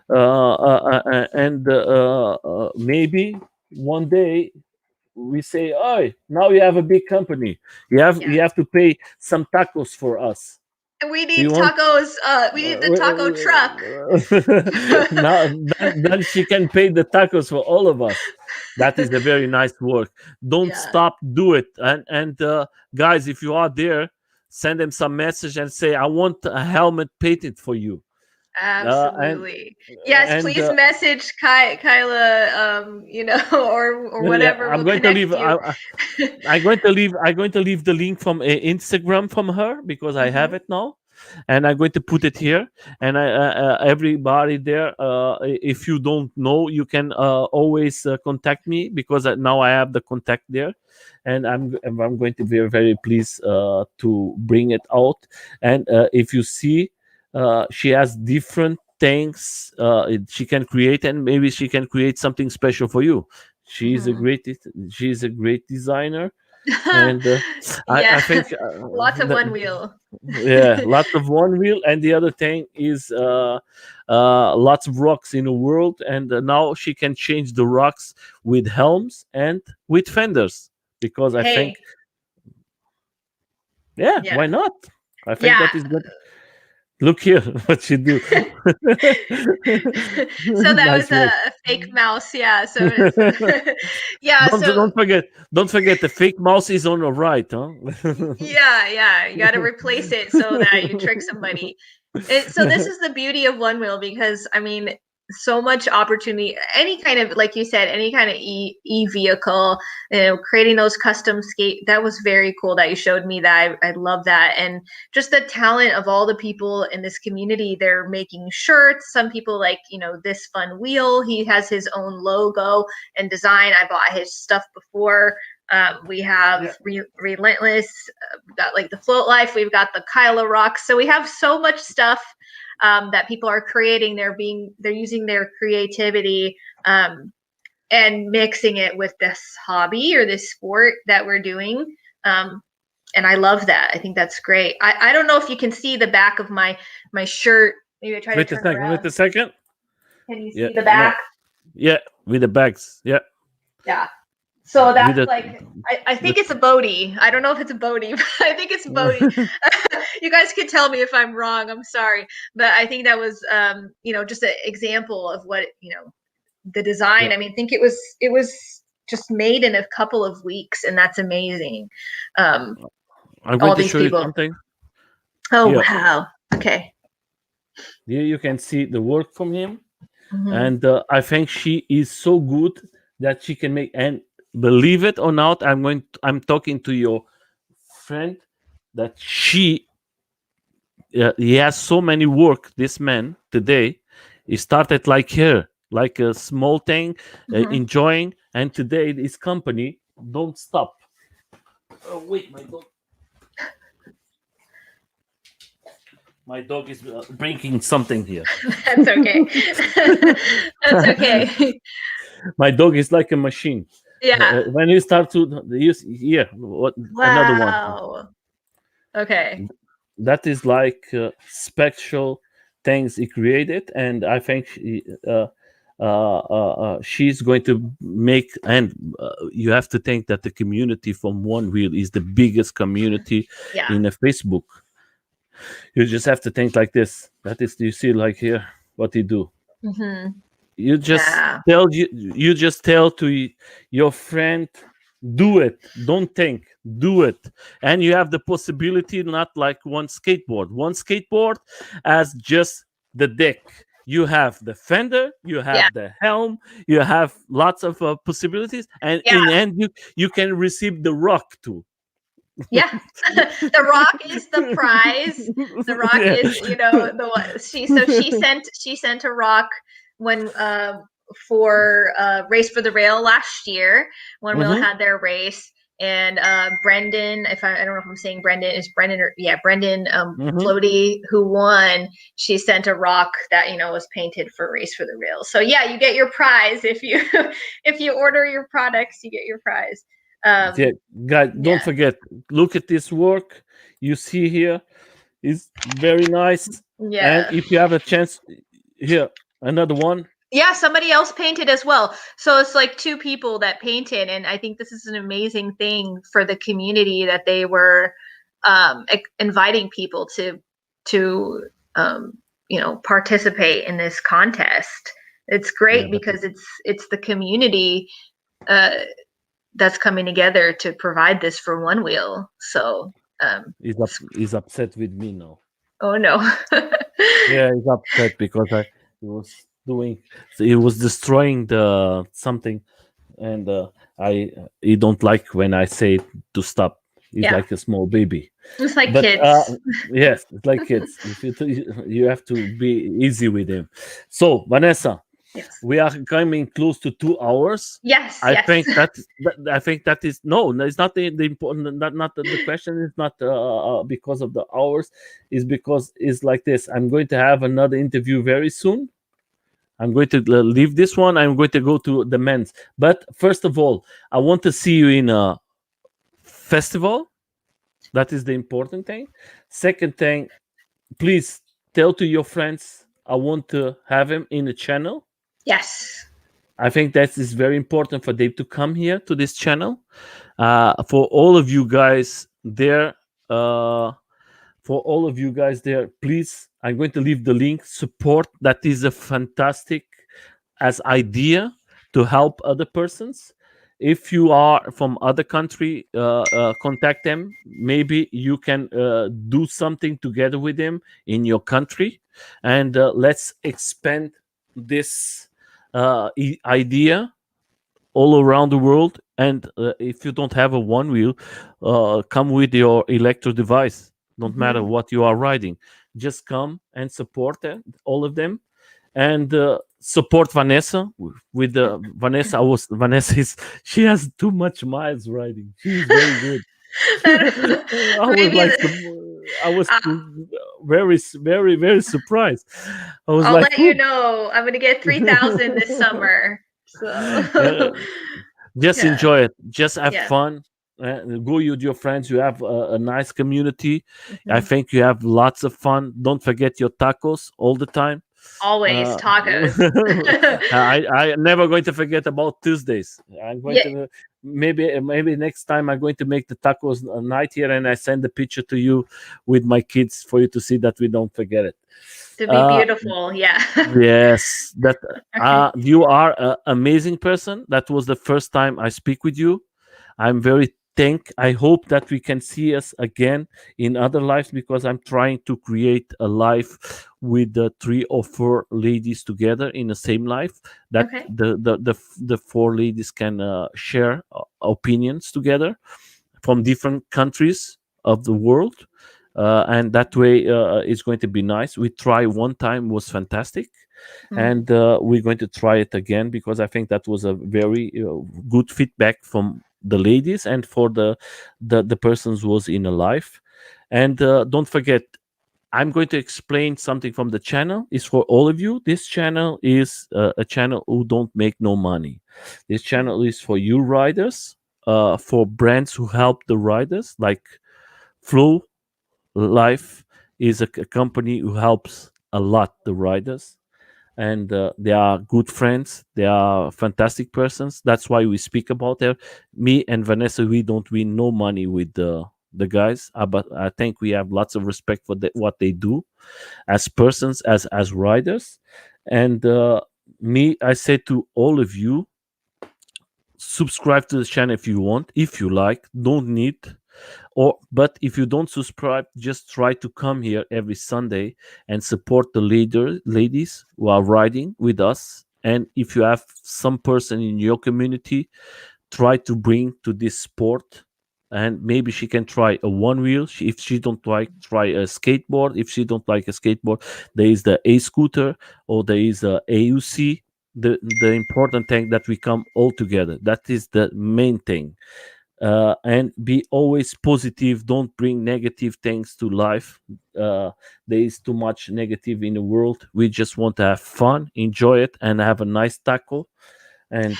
Mhm. and maybe one day we say, oh, now you have a big company, Yeah. you have to pay some tacos for us. We Do you need want tacos. We need the taco truck. now then she can pay the tacos for all of us. That is a very nice work. Don't Yeah, stop, do it. And guys, if you are there, send them some message and say, I want a helmet painted for you. And absolutely. Yes, and please message Kyla, or yeah, whatever will connect you. I'm going to leave the link from Instagram from her because I have Mhm. it now, and I'm going to put it here. And everybody there, if you don't know, you can always contact me because now I have the contact there, and I'm going to be very pleased to bring it out. And if you see, she has different things she can create, and maybe she can create something special for you. She's a Mhm. great she's a great designer, and I Yeah, think lots of that, one wheel. yeah, lots of one wheel, and the other thing is lots of rocks in the world, and now she can change the rocks with helms and with fenders, because I think, Hey, yeah, yeah, why not? I think yeah. that is good. Look here what she do. So that Nice was a work. fake mouse. Yeah. So yeah. So Don't forget the fake mouse is on the right, huh? yeah, yeah. You got to replace it so that you trick somebody. So this is the beauty of one wheel, because I mean, so much opportunity. Any kind of, like you said, any kind of e vehicle, creating those custom skate. That was very cool that you showed me that. I love that, and just the talent of all the people in this community. They're making shirts. Some people like, this fun wheel. He has his own logo and design. I bought his stuff before. We have Yeah. Relentless. We've got like the Float Life. We've got the Kyla Rocks. So we have so much stuff that people are creating. They're using their creativity and mixing it with this hobby or this sport that we're doing. Um, and I love that. I think that's great. I don't know if you can see the back of my shirt. Maybe I try to Wait a turn second. Wait around. a second. Can you Yeah. see the No. back? Yeah. With the bags. Yeah. Yeah. So With that's the. like, I the think it's a Bodie. I don't know if it's a Bodie, but I think it's a Bodie. You guys can tell me if I'm wrong. I'm sorry, but I think that was, just an example of what, the design. yeah. I mean, I think it was just made in a couple of weeks, and that's amazing. Um, I'm going all to these show you people. something. Oh Yeah. wow. Okay. Here you can see the work from him, Hmm. and I think she is so good that she can make. And believe it or not, I'm talking to your friend that he has so many work. This man today, he started like her, like a small thing, Hmm. enjoying, and today his company don't stop. Oh wait, my dog is breaking something here. That's okay. That's okay. My dog is like a machine. Yeah. When you start to use here, what another one Wow. Okay. that is like special things he created, and I think she's going to make. And you have to think that the community from One Wheel is the biggest community Yeah. in a Facebook. You just have to think like this. That is, you see, like here, what he do. Hmm. You just Yeah. you just tell to your friend, do it, don't think, do it. And you have the possibility, not like one skateboard as just the deck. You have the fender, you Yeah. have the helm, you have lots of possibilities, and Yeah. in end you can receive the rock too. Yeah. The rock is the prize. The rock Yeah. is, the one she sent a rock when for Race for the Rail last year when we Hmm. had their race. And Brendan, if I don't know if I'm saying Brendan, is Brendan or yeah, Brendan Hmm. Floaty, who won, she sent a rock that was painted for Race for the Rail. So yeah, you get your prize if you if you order your products, you get your prize. Yeah, guys, don't Yeah. forget. Look at this work you see here. It's very nice. And Yeah. if you have a chance, here another one. Yeah, somebody else painted as well. So it's like two people that painted, and I think this is an amazing thing for the community that they were inviting people to participate in this contest. It's Yeah, great but because it's the community uh, that's coming together to provide this for Onewheel. So he's upset with me now. oh no. Yeah, he's upset because he was doing so he was destroying the something, and I he don't like when I say to stop. He's Yeah, like a small baby. it's like But kids. yes, it's like kids. If you have to be easy with him. So Vanessa, Yes. we are coming close to 2 hours. Yes, I yes. think I think that is no, no, it's not the important. Not the question is not because of the hours. Is because it's like this. I'm going to have another interview very soon. I'm going to leave this one. I'm going to go to the men's. But first of all, I want to see you in a festival. That is the important thing. Second thing, please tell to your friends I want to have him in the channel. Yes. I think that is very important for them to come here to this channel. For all of you guys there, please, I'm going to leave the link. Support, that is a fantastic as idea to help other persons. If you are from other country, contact them. Maybe you can do something together with them in your country, and let's expand this idea all around the world. And if you don't have a one wheel, come with your electro device. Don't matter Mhm. what you are riding, just come and support them, all of them, and support Vanessa with Vanessa. Vanessa is she has too much miles riding. She is very good. I was Maybe like, I was uh, very surprised. I was I'll like, let you whew. know. I'm gonna get 3,000 this summer. Yeah, So just yeah, enjoy it. Just have yeah. fun. Go with your friends. You have a nice community. I Mhm. think you have lots of fun. Don't forget your tacos all the time. Always Uh, tacos. I never going to forget about Tuesdays. I'm going Yeah, to maybe next time I'm going to make the tacos night here, and I send the picture to you with my kids for you to see that we don't forget it. to be Uh, beautiful. Yeah. yes, that Okay. you are an amazing person. That was the first time I speak with you. I'm very thank. I hope that we can see us again in other lives because I'm trying to create a life with the three or four ladies together in the same life. That Okay. the four ladies can share opinions together from different countries of the world. And that way it's going to be nice. We try one time, was fantastic, Mhm. and we're going to try it again because I think that was a very good feedback from the ladies and for the persons who was in a life. And don't forget, I'm going to explain something from the channel. Is for all of you. This channel is a channel who don't make no money. This channel is for you riders, for brands who help the riders, like Flow Life is a company who helps a lot the riders, and they are good friends. They are fantastic persons. That's why we speak about them. Me and Vanessa, we don't win no money with the guys, but I think we have lots of respect for what they do as persons, as riders. And me, I say to all of you, subscribe to the channel if you want, if you like. Don't need, or but if you don't subscribe, just try to come here every Sunday and support the ladies who are riding with us. And if you have some person in your community, try to bring to this sport. and maybe she can try a one wheel. If she don't like, try a skateboard. If she don't like a skateboard, there is the a scooter, or there is a AUC. The important thing that we come all together. That is the main thing. And be always positive. Don't bring negative things to life. There is too much negative in the world. We just want to have fun, enjoy it, and have a nice tackle. And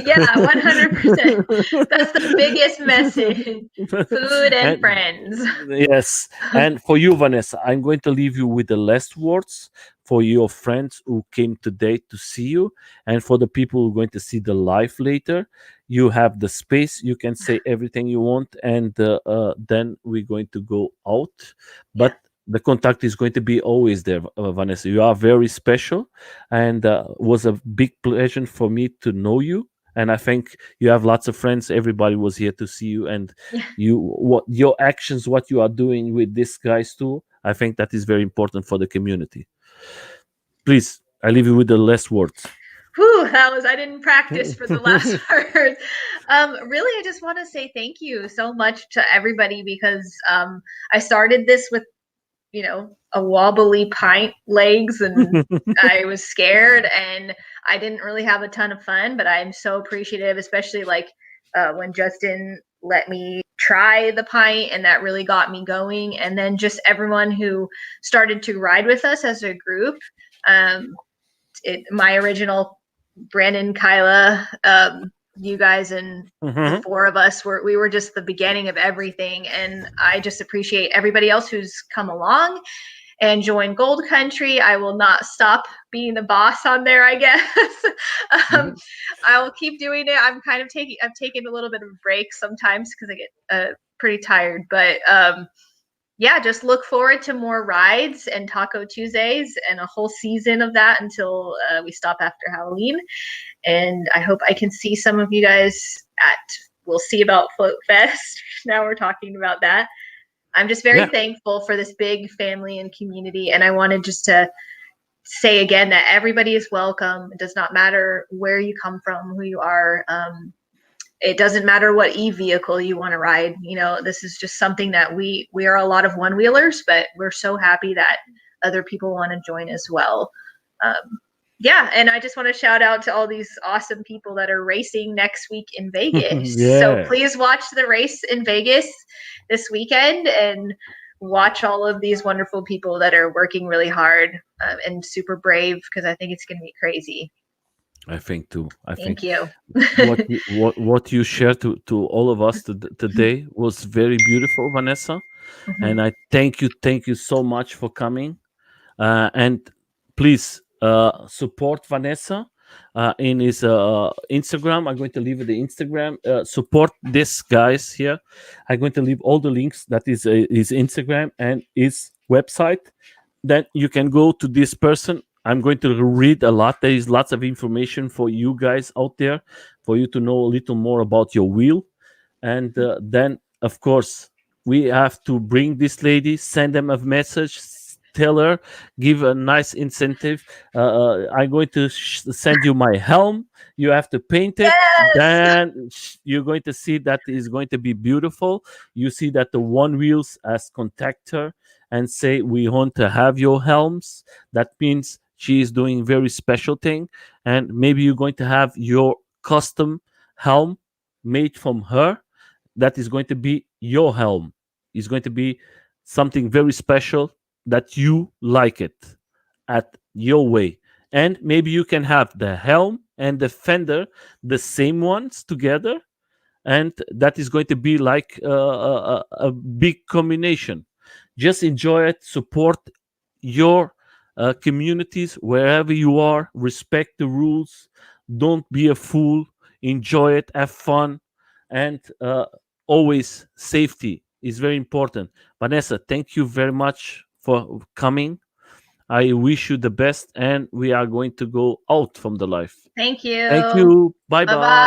Yeah, 100%. That's the biggest message. Food and and friends. yes, and for you, Vanessa, I'm going to leave you with the last words for your friends who came today to see you, and for the people who are going to see the live later. You have the space, you can say everything you want, and then we're going to go out. Yeah. But the contact is going to be always there, Vanessa. You are very special, and was a big pleasure for me to know you. And I think you have lots of friends. Everybody was here to see you, and Yeah. you, what your actions, what you are doing with these guys too. I think that is very important for the community. Please, I leave you with the last words. Whew, I didn't practice for the last part. Really, I just want to say thank you so much to everybody because I started this with, a wobbly pint legs, and I was scared, and I didn't really have a ton of fun, but I'm so appreciative, especially like when Justin let me try the pint, and that really got me going. And then just everyone who started to ride with us as a group. Um, my original Brandon, Kyla, you guys, and the Mhm. four of us we were just the beginning of everything. And I just appreciate everybody else who's come along and joined Gold Country. I will not stop being the boss on there, I guess. um, Mhm. I will keep doing it. I've taken a little bit of a break sometimes because I get pretty tired, but yeah, just look forward to more rides and Taco Tuesdays and a whole season of that until we stop after Halloween. And I hope I can see some of you guys at, we'll see about Float Fest. Now we're talking about that. I'm just very Yeah. thankful for this big family and community. And I wanted just to say again that everybody is welcome. It does not matter where you come from, who you are. It doesn't matter what e-vehicle you want to ride. This is just something that we are a lot of one wheelers, but we're so happy that other people want to join as well. Yeah, and I just want to shout out to all these awesome people that are racing next week in Vegas. So Yeah. please watch the race in Vegas this weekend and watch all of these wonderful people that are working really hard and super brave, because I think it's going to be crazy. I think too. I think Thank you. what you shared to all of us today was very beautiful, Vanessa. Mhm. And I thank you so much for coming. And please support Vanessa in his Instagram. I'm going to leave the Instagram. Support this guys here. I'm going to leave all the links. That is his Instagram and his website. Then you can go to this person. I'm going to read a lot. There is lots of information for you guys out there, for you to know a little more about your wheel. And then, of course, we have to bring this lady, send them a message, tell her, give a nice incentive. I'm going to send you my helm. You have to paint it. Yes. Then you're going to see that is going to be beautiful. You see that the one wheels as contact her and say, we want to have your helms. That means she is doing very special thing. And maybe you're going to have your custom helm made from her. That is going to be your helm. It's going to be something very special that you like it at your way. And maybe you can have the helm and the fender, the same ones together. And that is going to be like a big combination. Just enjoy it, support your communities wherever you are, respect the rules, don't be a fool, enjoy it, have fun, and always safety is very important. Vanessa, thank you very much for coming. I wish you the best, and we are going to go out from the life. Thank Thank you. you. Bye Bye bye. bye.